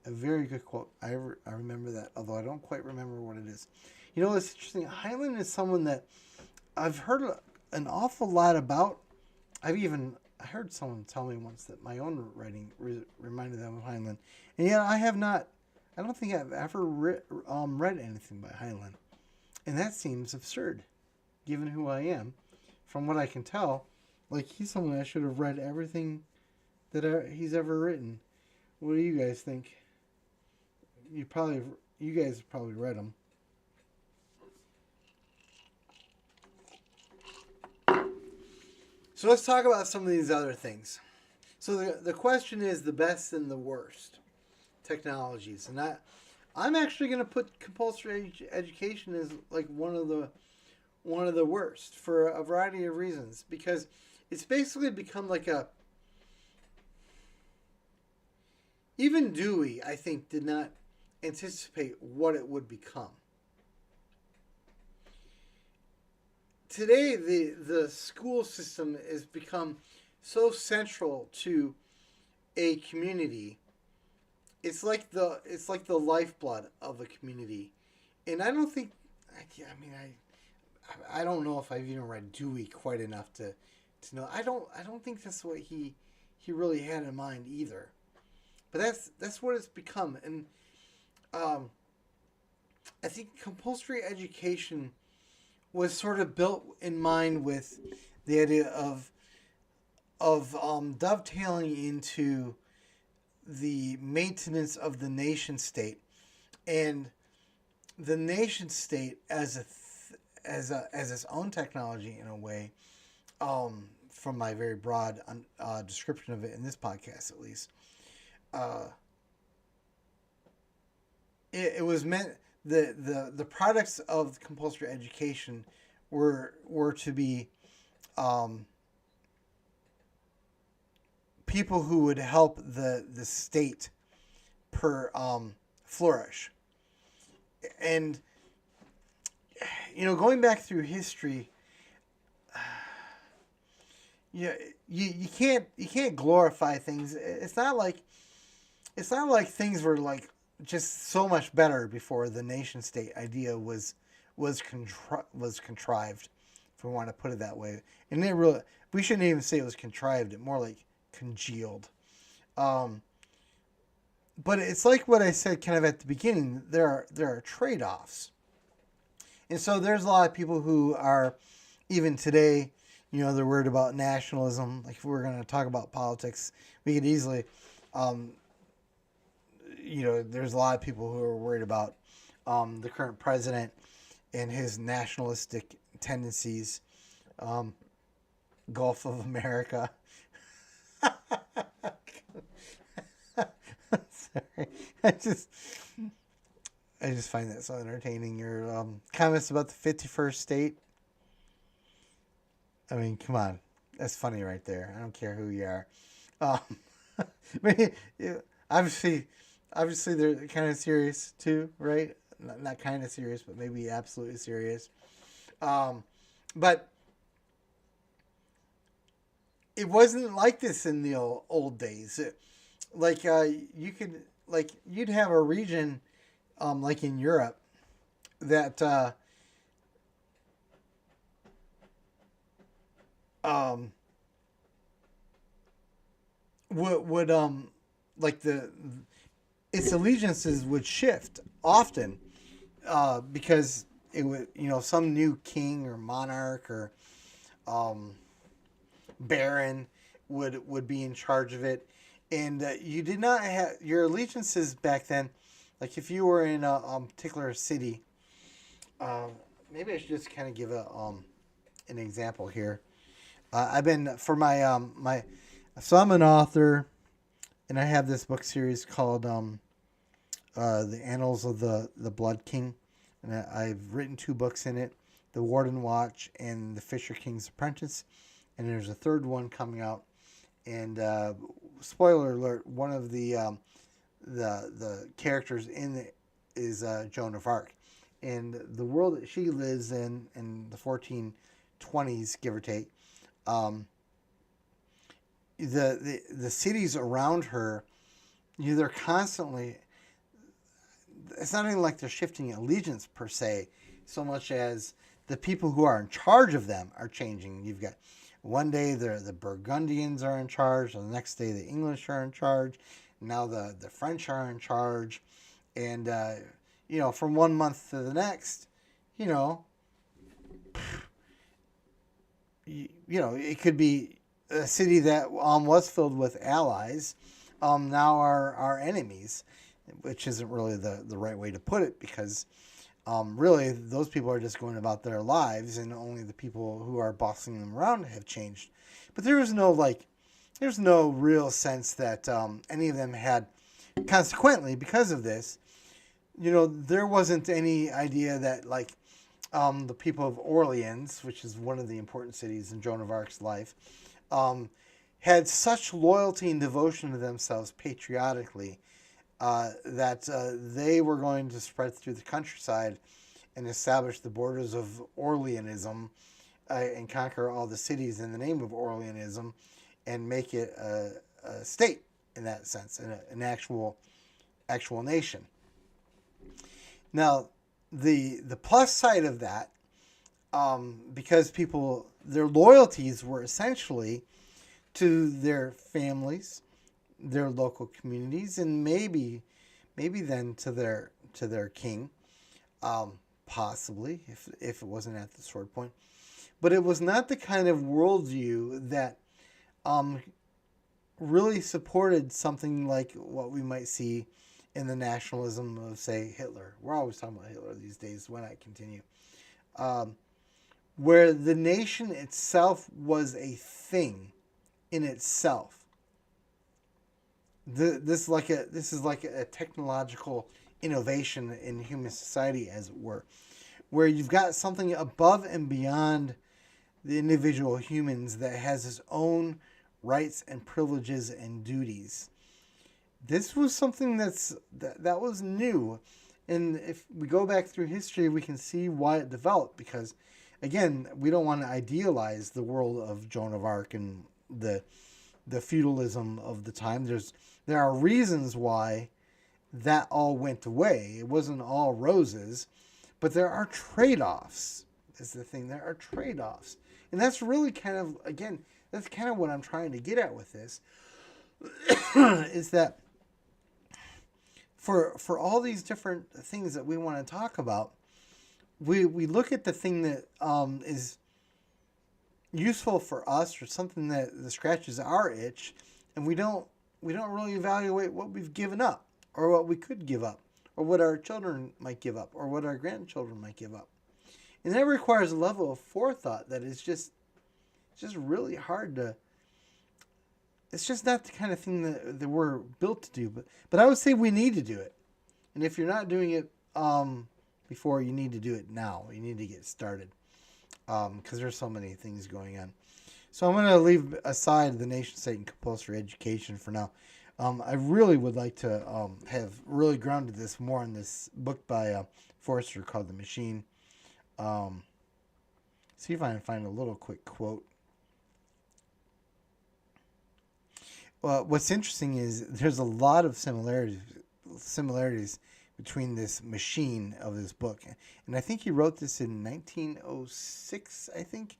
A very good quote. I remember that, although I don't quite remember what it is. You know, it's interesting. Heinlein is someone that I've heard an awful lot about. I heard someone tell me once that my own writing reminded them of Heinlein. And yet I don't think I've ever read anything by Heinlein. And that seems absurd, given who I am. From what I can tell, like, he's someone I should have read everything that he's ever written. What do you guys think? You guys have probably read them. So let's talk about some of these other things. So the question is the best and the worst technologies, and I'm actually going to put compulsory education as like one of the worst for a variety of reasons, because it's basically become like even Dewey, I think, did not anticipate what it would become. Today, the school system has become so central to a community. It's like the lifeblood of a community, and I don't think. I don't know if I've even read Dewey quite enough to know. I don't think that's what he really had in mind either. But that's what it's become, and I think compulsory education was sort of built in mind with the idea of dovetailing into the maintenance of the nation state, and the nation state as its own technology in a way, from my very broad description of it in this podcast, at least. Uh, it was meant the products of compulsory education were to be um, people who would help the state flourish. And going back through history, you, you can't glorify things. It's not like things were like just so much better before the nation state idea was contrived, if we want to put it that way. And it really, we shouldn't even say it was contrived. It more like congealed. Um, but it's like what I said kind of at the beginning. There are trade offs, and so there's a lot of people who are even today. They're worried about nationalism. Like if we were going to talk about politics, we could easily there's a lot of people who are worried about the current president and his nationalistic tendencies. Um, Gulf of America. Sorry, I just find that so entertaining. Your comments about the 51st state. I mean, come on, that's funny right there. I don't care who you are. Um, I mean, obviously, they're kind of serious too, right? Not kind of serious, but maybe absolutely serious. But it wasn't like this in the old days. Like you'd have a region, like in Europe, that um, would like the its allegiances would shift often, because it would some new king or monarch or um, baron would be in charge of it, and you did not have your allegiances back then. Like if you were in a particular city, um, maybe I should just kind of give an example here. I've been for my so I'm an author, and I have this book series called The Annals of the Blood King, and I've written two books in it, The Warden Watch and The Fisher King's Apprentice, and there's a third one coming out. And spoiler alert: one of the characters in it is Joan of Arc, and the world that she lives in the 1420s, give or take. Um, the cities around her, they're constantly. It's not even like they're shifting allegiance per se, so much as the people who are in charge of them are changing. You've got one day the Burgundians are in charge, and the next day the English are in charge. Now the French are in charge, and from one month to the next, you know, it could be a city that was filled with allies, now are enemies, which isn't really the right way to put it, because really those people are just going about their lives, and only the people who are bossing them around have changed. But there's no real sense that any of them had, consequently, because of this, there wasn't any idea that the people of Orleans, which is one of the important cities in Joan of Arc's life, had such loyalty and devotion to themselves patriotically, that they were going to spread through the countryside and establish the borders of Orleanism, and conquer all the cities in the name of Orleanism, and make it a state in that sense, an actual nation. Now, the plus side of that, because people, their loyalties were essentially to their families, their local communities, and maybe then to their king, possibly if it wasn't at the sword point. But it was not the kind of worldview that really supported something like what we might see in the nationalism of, say, Hitler. We're always talking about Hitler these days when I continue. where the nation itself was a thing in itself. This is like a technological innovation in human society, as it were, where you've got something above and beyond the individual humans that has its own rights and privileges and duties. This was something that was new, and if we go back through history, we can see why it developed. Because, again, we don't want to idealize the world of Joan of Arc and the feudalism of the time. There are reasons why that all went away. It wasn't all roses, but there are trade-offs. Is the thing. There are trade-offs, and that's really kind of, again, that's kind of what I'm trying to get at with this. Is that for all these different things that we want to talk about, we look at the thing that is useful for us, or something that scratches our itch, and we don't really evaluate what we've given up, or what we could give up, or what our children might give up, or what our grandchildren might give up. And that requires a level of forethought that is just really hard to. It's just not the kind of thing that we're built to do. But I would say we need to do it. And if you're not doing it before, you need to do it now. You need to get started. Because there's so many things going on. So I'm going to leave aside the nation state and compulsory education for now. I really would like to have really grounded this more in this book by Forrester called The Machine. See if I can find a little quick quote. Well, what's interesting is there's a lot of similarities between this machine of this book, and I think he wrote this in 1906. I think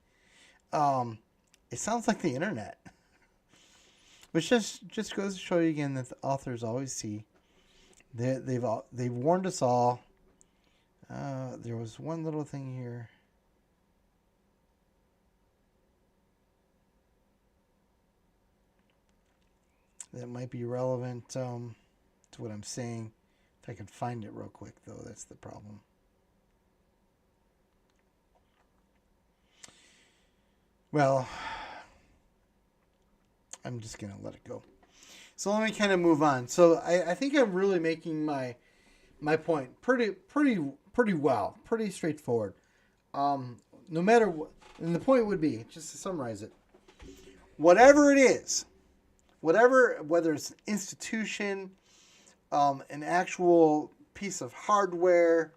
it sounds like the internet, which just goes to show you again that the authors always see. They've warned us all. There was one little thing here. That might be relevant to what I'm saying. If I can find it real quick, though, that's the problem. Well, I'm just going to let it go. So let me kind of move on. So I think I'm really making my point pretty well, pretty straightforward. No matter what, and the point would be, just to summarize it, whatever it is, whether it's an institution, an actual piece of hardware,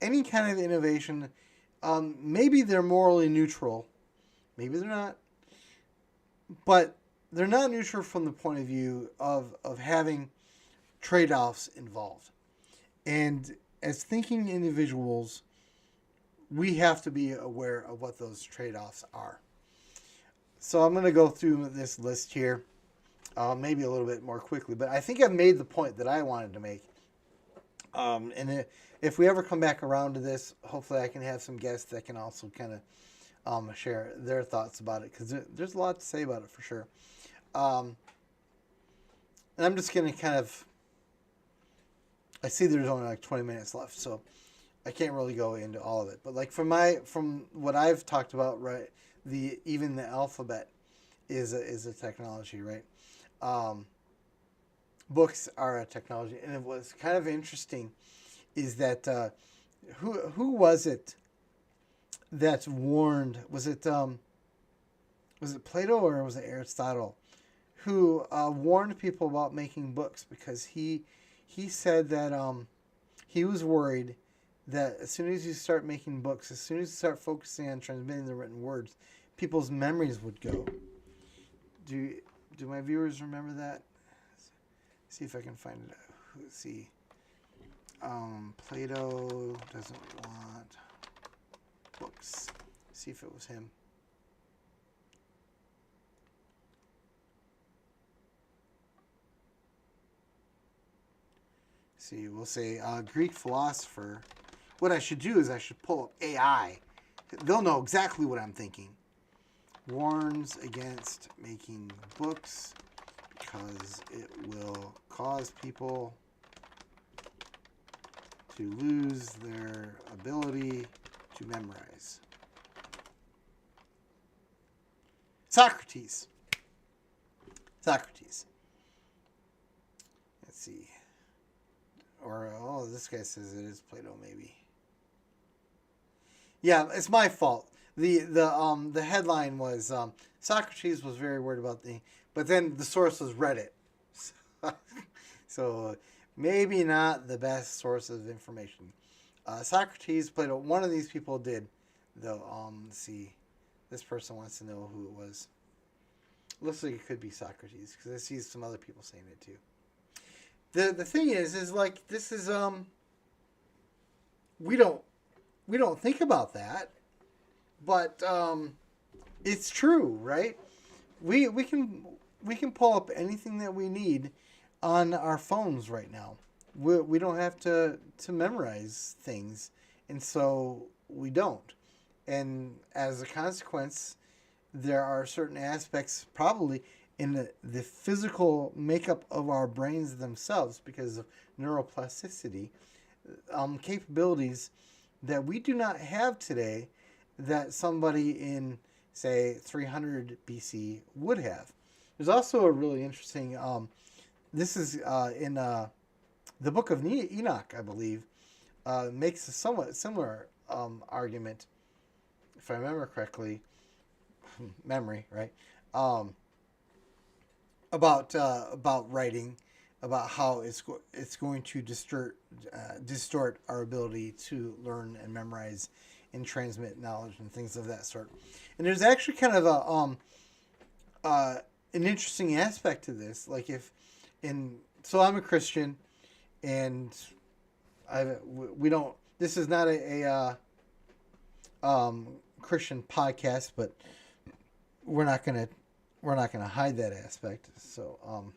any kind of innovation, maybe they're morally neutral, maybe they're not, but they're not neutral from the point of view of having trade-offs involved. And as thinking individuals, we have to be aware of what those trade-offs are. So I'm going to go through this list here. Maybe a little bit more quickly, but I think I've made the point that I wanted to make. And if we ever come back around to this, hopefully I can have some guests that can also kind of share their thoughts about it, because there's a lot to say about it for sure. And I'm just going to kind of, I see there's only like 20 minutes left, so I can't really go into all of it. But like from what I've talked about, right, even the alphabet is a technology, right? Books are a technology, and it was kind of interesting is that who was it that warned? Was it Plato or was it Aristotle who warned people about making books, because he said that he was worried that as soon as you start making books, as soon as you start focusing on transmitting the written words, people's memories would go. Do my viewers remember that? See if I can find it. Let's see. Plato doesn't want books. See if it was him. See, we'll say Greek philosopher. What I should do is I should pull up AI. They'll know exactly what I'm thinking. Warns against making books because it will cause people to lose their ability to memorize. Socrates. Socrates. Let's see. Or, oh, this guy says it is Plato, maybe. Yeah, it's my fault. The headline was Socrates was very worried about but then the source was Reddit. So maybe not the best source of information. Socrates, Plato, one of these people did, though. Let's see. This person wants to know who it was. Looks like it could be Socrates, because I see some other people saying it too. The thing is like, this is we don't think about that, but it's true, right? We can pull up anything that we need on our phones right now. We don't have to memorize things, and so we don't. And as a consequence, there are certain aspects probably in the physical makeup of our brains themselves, because of neuroplasticity, capabilities that we do not have today that somebody in, say, 300 BC would have. There's also a really interesting, this is in the book of Enoch, I believe, makes a somewhat similar argument, if I remember correctly, memory, right? About writing, about how it's going to distort our ability to learn and memorize and transmit knowledge and things of that sort. And there's actually kind of an interesting aspect to this. Like so I'm a Christian, and we don't. This is not a Christian podcast, but we're not gonna hide that aspect. So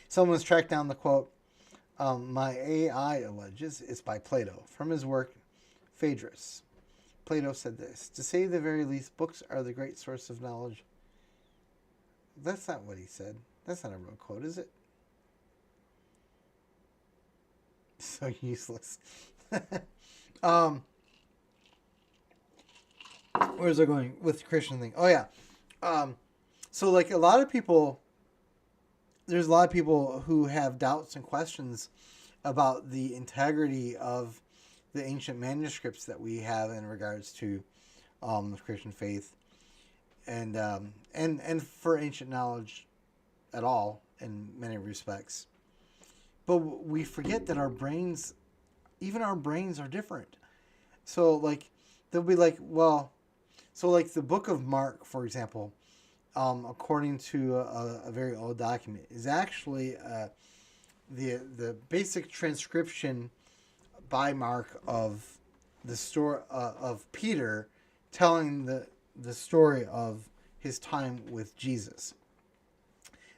someone's tracked down the quote. My AI alleges it's by Plato from his work Phaedrus. Plato said this: to say the very least, books are the great source of knowledge. That's not what he said. That's not a real quote, is it? So useless. Where's I going with the Christian thing? Oh yeah. So like there's a lot of people who have doubts and questions about the integrity of the ancient manuscripts that we have in regards to the Christian faith, and for ancient knowledge at all in many respects. But we forget that even our brains are different. So like they'll be like, well, so like the book of Mark, for example, according to a very old document, is actually the basic transcription by Mark of the story of Peter telling the story of his time with Jesus.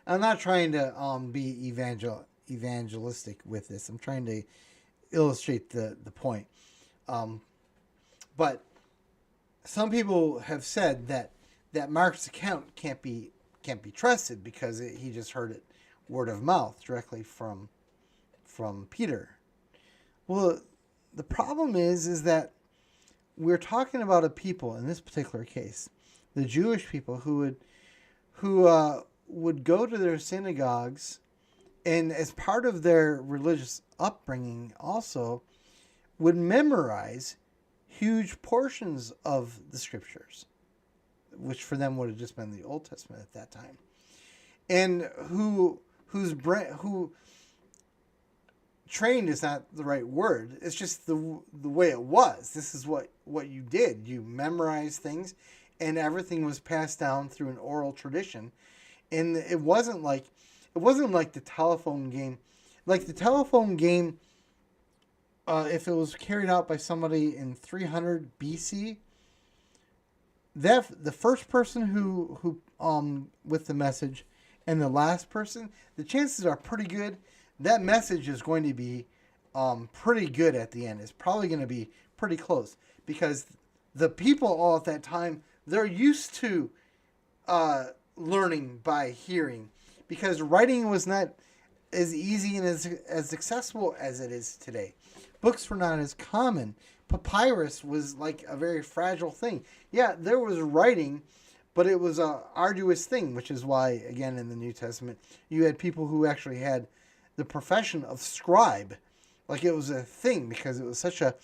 I'm not trying to be evangelistic with this. I'm trying to illustrate the point. But some people have said that Mark's account can't be trusted because he just heard it word of mouth directly from Peter. Well, the problem is that we're talking about a people in this particular case, the Jewish people who would go to their synagogues, and as part of their religious upbringing also would memorize huge portions of the scriptures, which for them would have just been the Old Testament at that time, and who trained is not the right word. It's just the way it was. This is what you did. You memorized things, and everything was passed down through an oral tradition. And it wasn't like the telephone game. Like the telephone game, if it was carried out by somebody in 300 BC, the first person who with the message and the last person, the chances are pretty good that message is going to be pretty good at the end. It's probably going to be pretty close, because the people all at that time, they're used to learning by hearing, because writing was not as easy and as accessible as it is today. Books were not as common, papyrus was like a very fragile thing. Yeah, there was writing, but it was a arduous thing, which is why, again, in the New Testament, you had people who actually had the profession of scribe. Like it was a thing because it was such a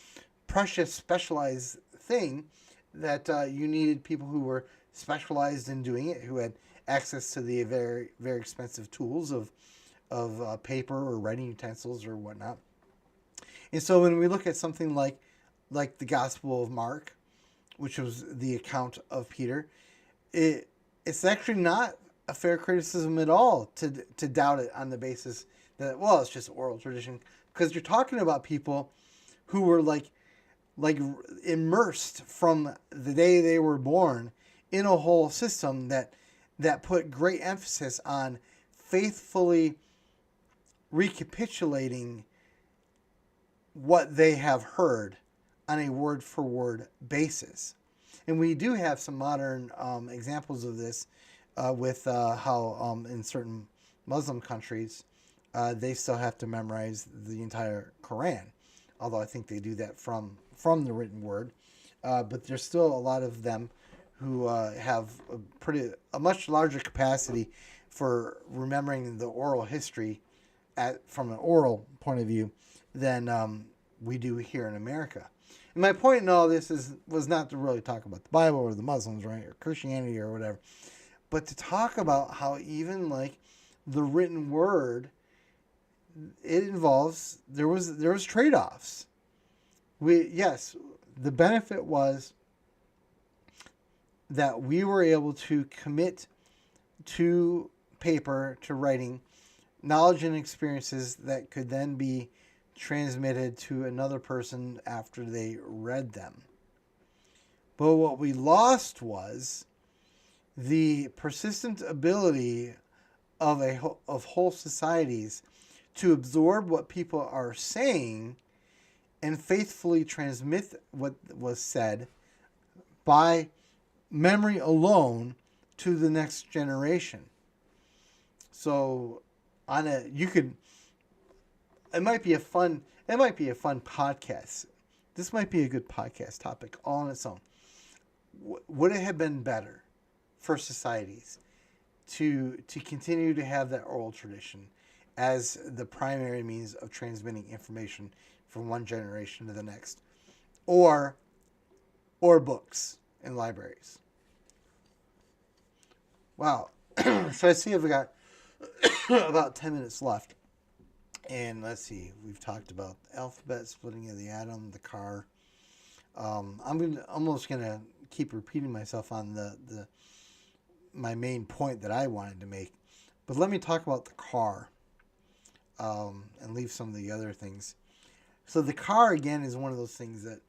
precious, specialized thing that you needed people who were specialized in doing it, who had access to the very, very expensive tools of paper or writing utensils or whatnot. And so when we look at something like the Gospel of Mark, which was the account of Peter, it's actually not a fair criticism at all to doubt it on the basis that, well, it's just oral tradition, because you're talking about people who were like immersed from the day they were born in a whole system that put great emphasis on faithfully recapitulating what they have heard on a word for word basis. And we do have some modern examples of this with how in certain Muslim countries they still have to memorize the entire Quran, although I think they do that from the written word. But there's still a lot of them who have a much larger capacity for remembering the oral history from an oral point of view than we do here in America. And my point in all this was not to really talk about the Bible or the Muslims, right, or Christianity or whatever, but to talk about how even like the written word, it involves there was trade-offs. The benefit was that we were able to commit to paper, to writing, knowledge and experiences that could then be transmitted to another person after they read them. But what we lost was the persistent ability of whole societies to absorb what people are saying and faithfully transmit what was said by memory alone to the next generation. So it might be a fun podcast. This might be a good podcast topic all on its own. Would it have been better for societies to continue to have that oral tradition as the primary means of transmitting information from one generation to the next, or books in libraries? Wow. So I see I've got about 10 minutes left. And let's see, we've talked about the alphabet, splitting of the atom, the car. I'm almost gonna keep repeating myself on my main point that I wanted to make, but let me talk about the car and leave some of the other things. So the car again is one of those things that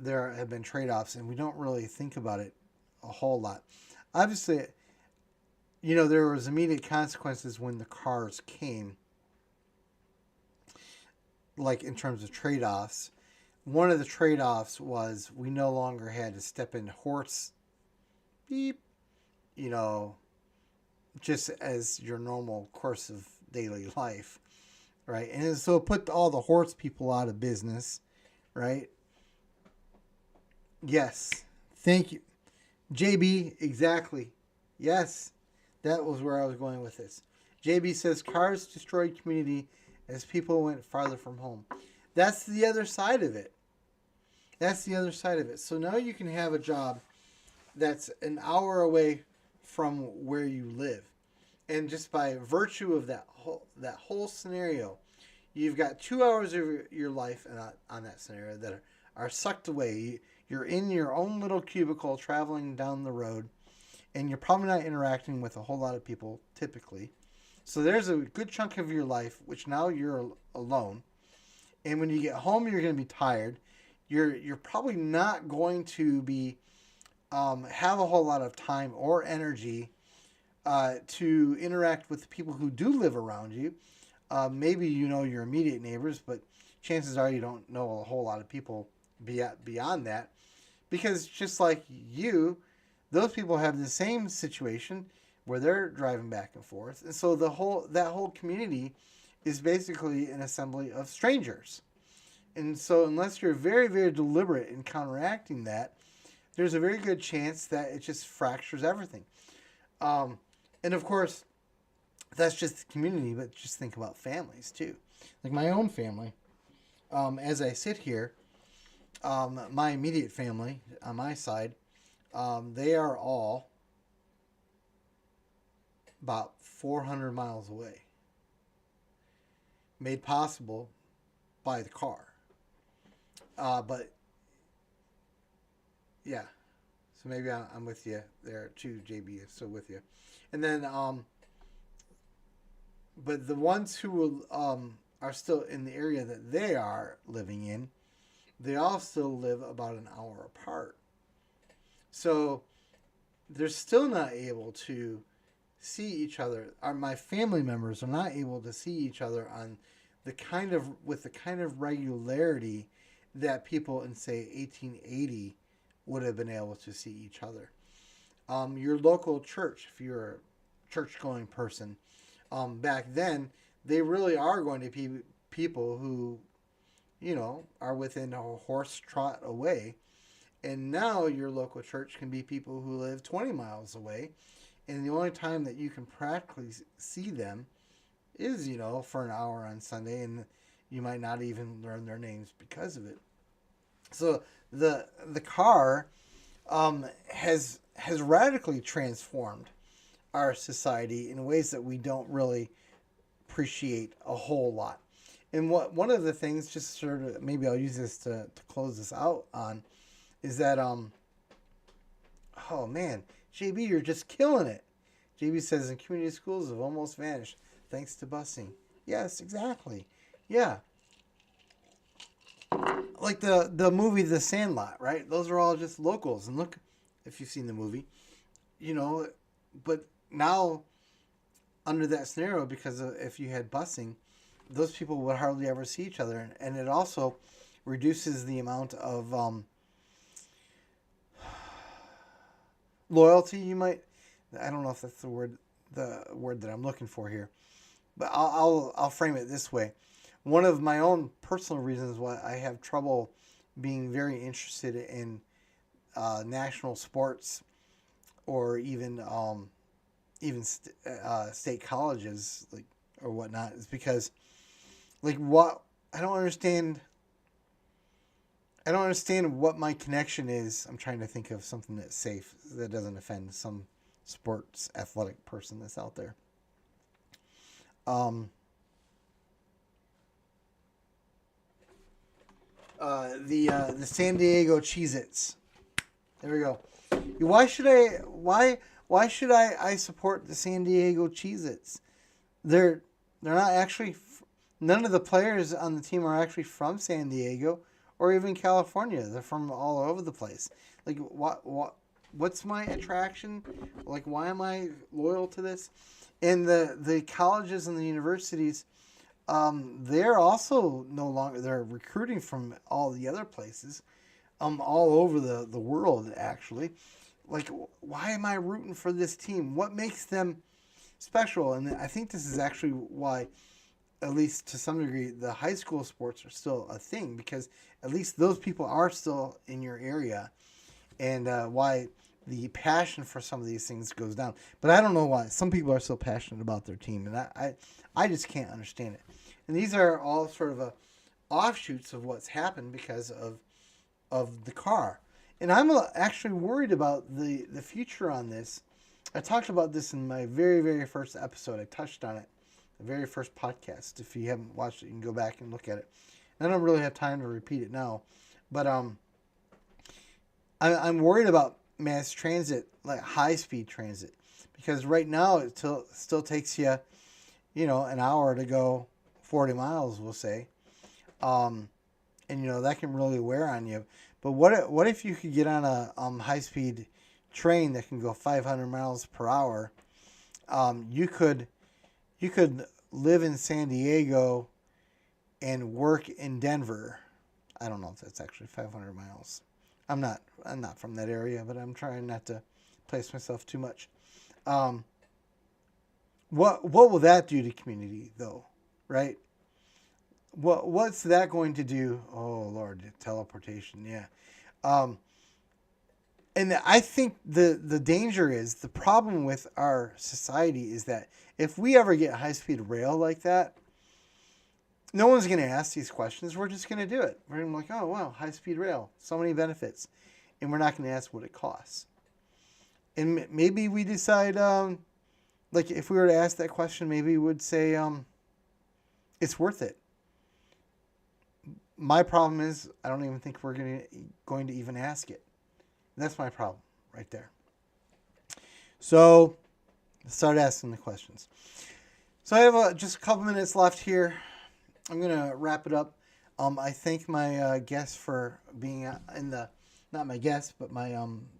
there have been trade-offs, and we don't really think about it a whole lot. Obviously, there was immediate consequences when the cars came. Like in terms of trade-offs, one of the trade-offs was we no longer had to step in horse beep, just as your normal course of daily life, right? And so it put all the horse people out of business, right? Yes, thank you, JB. Exactly. Yes, that was where I was going with this. JB says cars destroyed community as people went farther from home. That's the other side of it. So now you can have a job that's an hour away from where you live. And just by virtue of that whole scenario, you've got 2 hours of your life on that scenario that are sucked away. You're in your own little cubicle traveling down the road, and you're probably not interacting with a whole lot of people typically. So there's a good chunk of your life which now you're alone. And when you get home, you're going to be tired. You're probably not going to be have a whole lot of time or energy to interact with the people who do live around you. Maybe your immediate neighbors, but chances are you don't know a whole lot of people beyond that, because just like you, those people have the same situation where they're driving back and forth. And so that whole community is basically an assembly of strangers. And so unless you're very, very deliberate in counteracting that, there's a very good chance that it just fractures everything. Um, and of course, that's just the community, but just think about families too. Like my own family, as I sit here, my immediate family on my side, they are all about 400 miles away, made possible by the car. But yeah, so maybe I'm with you there too, JB is still with you. And then, but the ones who will, are still in the area that they are living in, they all still live about an hour apart. So they're still not able to see each other. My family members are not able to see each other on the kind of with the kind of regularity that people in say 1880 would have been able to see each other. Your local church, if you're a church-going person, back then they really are going to be people who, are within a horse trot away. And now your local church can be people who live 20 miles away, and the only time that you can practically see them is, for an hour on Sunday, and you might not even learn their names because of it. So the car has radically transformed our society in ways that we don't really appreciate a whole lot. And one of the things, just sort of, maybe I'll use this to close this out on, is that oh man, JB, you're just killing it. JB says, in community schools have almost vanished thanks to busing. Yes, exactly. Yeah. Like the movie The Sandlot, right? Those are all just locals. And look, if you've seen the movie, but now under that scenario, because if you had busing, those people would hardly ever see each other. And it also reduces the amount of loyalty you might, I don't know if that's the word that I'm looking for here, but I'll frame it this way. One of my own personal reasons why I have trouble being very interested in national sports or even state colleges, like, or whatnot, is because, like, what I don't understand what my connection is. I'm trying to think of something that's safe, that doesn't offend some sports athletic person that's out there. The San Diego Cheez-Its. There we go. Why should I support the San Diego Cheez-Its? They're not actually, none of the players on the team are actually from San Diego or even California. They're from all over the place. Like, what's my attraction? Like, why am I loyal to this? And the colleges and the universities, they're also no longer, they're recruiting from all the other places, all over the world, actually. Like, why am I rooting for this team? What makes them special? And I think this is actually why, at least to some degree, the high school sports are still a thing, because at least those people are still in your area, and why the passion for some of these things goes down. But I don't know why. Some people are so passionate about their team, and I just can't understand it. And these are all sort of offshoots of what's happened because of the car. And I'm actually worried about the future on this. I talked about this in my very, very first episode. I touched on it, the very first podcast. If you haven't watched it, you can go back and look at it. And I don't really have time to repeat it now. But I'm worried about mass transit, like high-speed transit. Because right now it still takes you, an hour to go 40 miles, we'll say. And, that can really wear on you. But what if you could get on a high-speed train that can go 500 miles per hour? You could live in San Diego and work in Denver. I don't know if that's actually 500 miles. I'm not from that area, but I'm trying not to place myself too much. What will that do to community, though, right? what's that going to do? Oh Lord, teleportation. Yeah. Um, and I think the danger is the problem with our society is that if we ever get high speed rail like that, no one's going to ask these questions. We're just going to do it. We're going to be like, oh wow, high speed rail, so many benefits, and we're not going to ask what it costs. And maybe we decide, like if we were to ask that question, maybe we would say, it's worth it. My problem is I don't even think we're going to even ask it. That's my problem right there. So start asking the questions. So I have just a couple minutes left here. I'm going to wrap it up. I thank my guests for being in the, not my guests, but my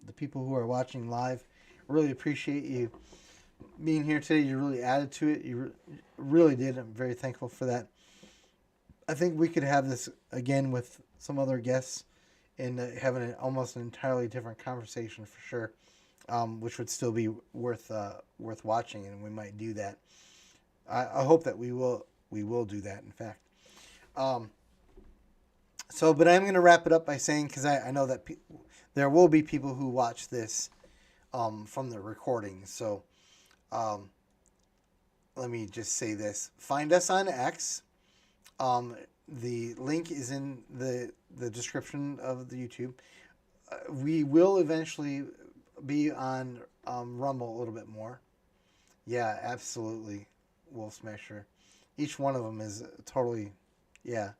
the people who are watching live. Really appreciate you being here today. You really added to it. You really did. I'm very thankful for that. I think we could have this again with some other guests and having almost an entirely different conversation for sure, which would still be worth watching, and we might do that. I hope that we will do that. In fact, but I'm going to wrap it up by saying, because I know that there will be people who watch this from the recording. So let me just say this: find us on X. The link is in the description of the YouTube. We will eventually be on Rumble a little bit more. Yeah, absolutely. Wolf Smasher. Each one of them is totally, yeah.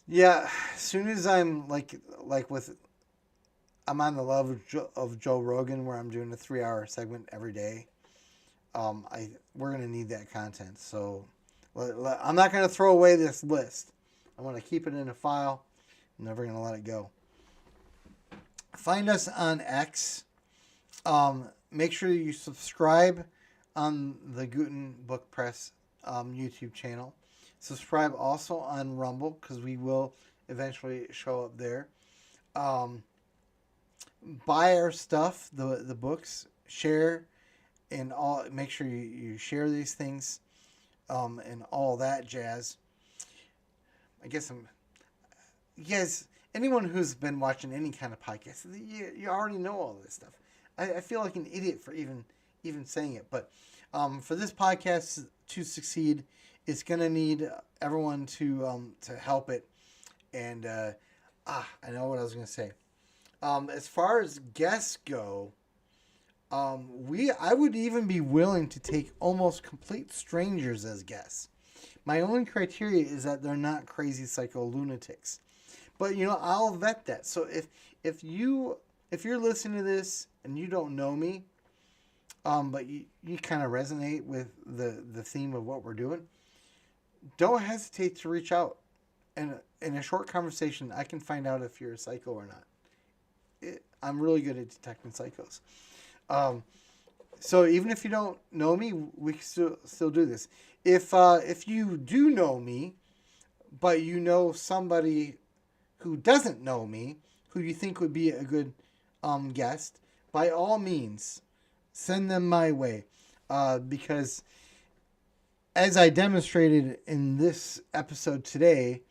Yeah, as soon as I'm like with, I'm on the level of Joe Rogan where I'm doing a 3-hour segment every day. We're going to need that content. So I'm not going to throw away this list. I want to keep it in a file. I'm never going to let it go. Find us on X. Make sure you subscribe on the Guten Book Press YouTube channel. Subscribe also on Rumble, because we will eventually show up there. Buy our stuff, the books. Share and all. Make sure you share these things. And all that jazz. I guess you guys, anyone who's been watching any kind of podcast, you already know all this stuff. I feel like an idiot for even saying it, but for this podcast to succeed, it's gonna need everyone to help it. And I know what I was gonna say. As far as guests go, I would even be willing to take almost complete strangers as guests. My only criteria is that they're not crazy psycho lunatics. But I'll vet that. So if you're listening to this and you don't know me, but you kind of resonate with the theme of what we're doing, don't hesitate to reach out. And in a short conversation, I can find out if you're a psycho or not. I'm really good at detecting psychos. So even if you don't know me, we can still do this. If you do know me, but you know somebody who doesn't know me, who you think would be a good guest, by all means, send them my way. Because as I demonstrated in this episode today,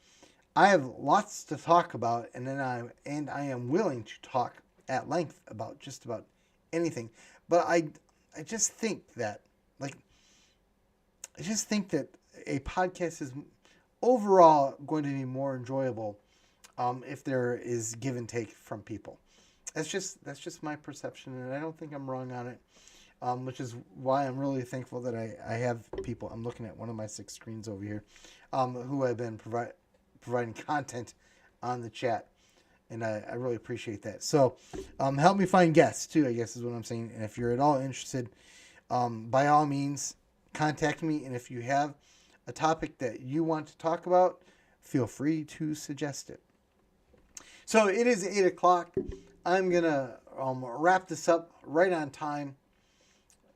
I have lots to talk about, and I am willing to talk at length about just about anything. But I just think that a podcast is overall going to be more enjoyable if there is give and take from people. That's just my perception, and I don't think I'm wrong on it. Which is why I'm really thankful that I have people. I'm looking at one of my 6 screens over here, who have been providing content on the chat, and I really appreciate that. So help me find guests too, I guess is what I'm saying. And if you're at all interested, by all means, contact me. And if you have a topic that you want to talk about, feel free to suggest it. So it is 8 o'clock. I'm going to wrap this up right on time.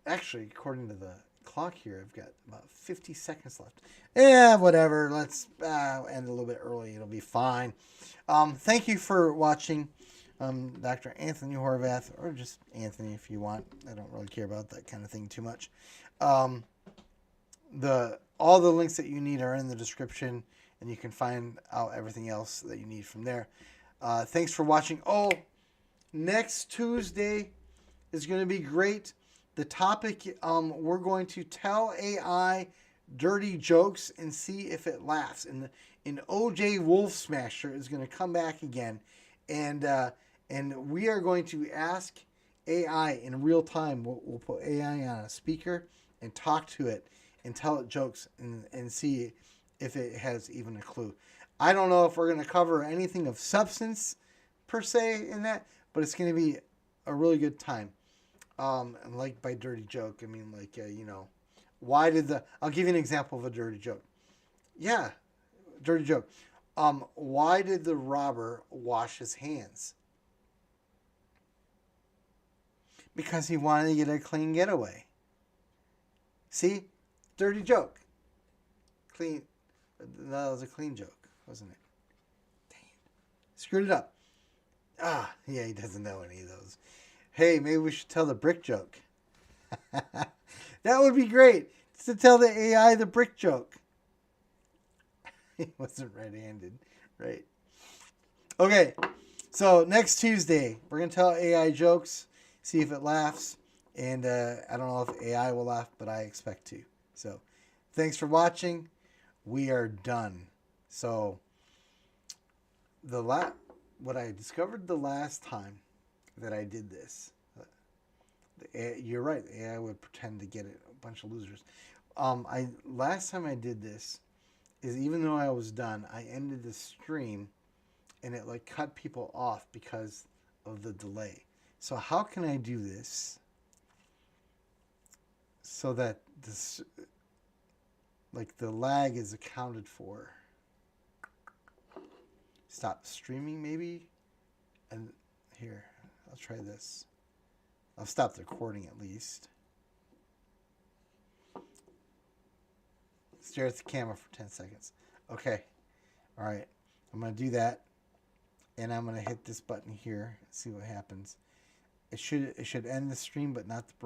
Actually, according to the clock here, I've got about 50 seconds left. Yeah, whatever. Let's end a little bit early. It'll be fine. Thank you for watching. Dr. Anthony Horvath, or just Anthony if you want. I don't really care about that kind of thing too much. The all the links that you need are in the description, and you can find out everything else that you need from there. Thanks for watching. Oh, next Tuesday is going to be great. The topic, we're going to tell AI dirty jokes and see if it laughs. And OJ Wolf Smasher is going to come back again, and we are going to ask AI in real time. We'll put AI on a speaker and talk to it and tell it jokes and see if it has even a clue. I don't know if we're going to cover anything of substance per se in that, but it's going to be a really good time. And like by dirty joke, I mean like, why did I'll give you an example of a dirty joke. Yeah, dirty joke. Why did the robber wash his hands? Because he wanted to get a clean getaway. See? Dirty joke. Clean. That was a clean joke, wasn't it? Dang it. Screwed it up. Yeah, he doesn't know any of those. Hey, maybe we should tell the brick joke. That would be great. Just to tell the AI the brick joke. He wasn't right-handed, right? Okay, so next Tuesday, we're going to tell AI jokes, see if it laughs. And I don't know if AI will laugh, but I expect to. So thanks for watching. We are done. So what I discovered the last time that I did this, you're right, the AI would pretend to get it, a bunch of losers. Last time I did this is, even though I was done, I ended the stream and it like cut people off because of the delay. So how can I do this so that this, like, the lag is accounted for? Stop streaming maybe, and here, I'll try this. I'll stop the recording at least. Stare at the camera for 10 seconds. Okay. All right. I'm going to do that. And I'm going to hit this button here. See what happens. It should end the stream, but not the broadcast.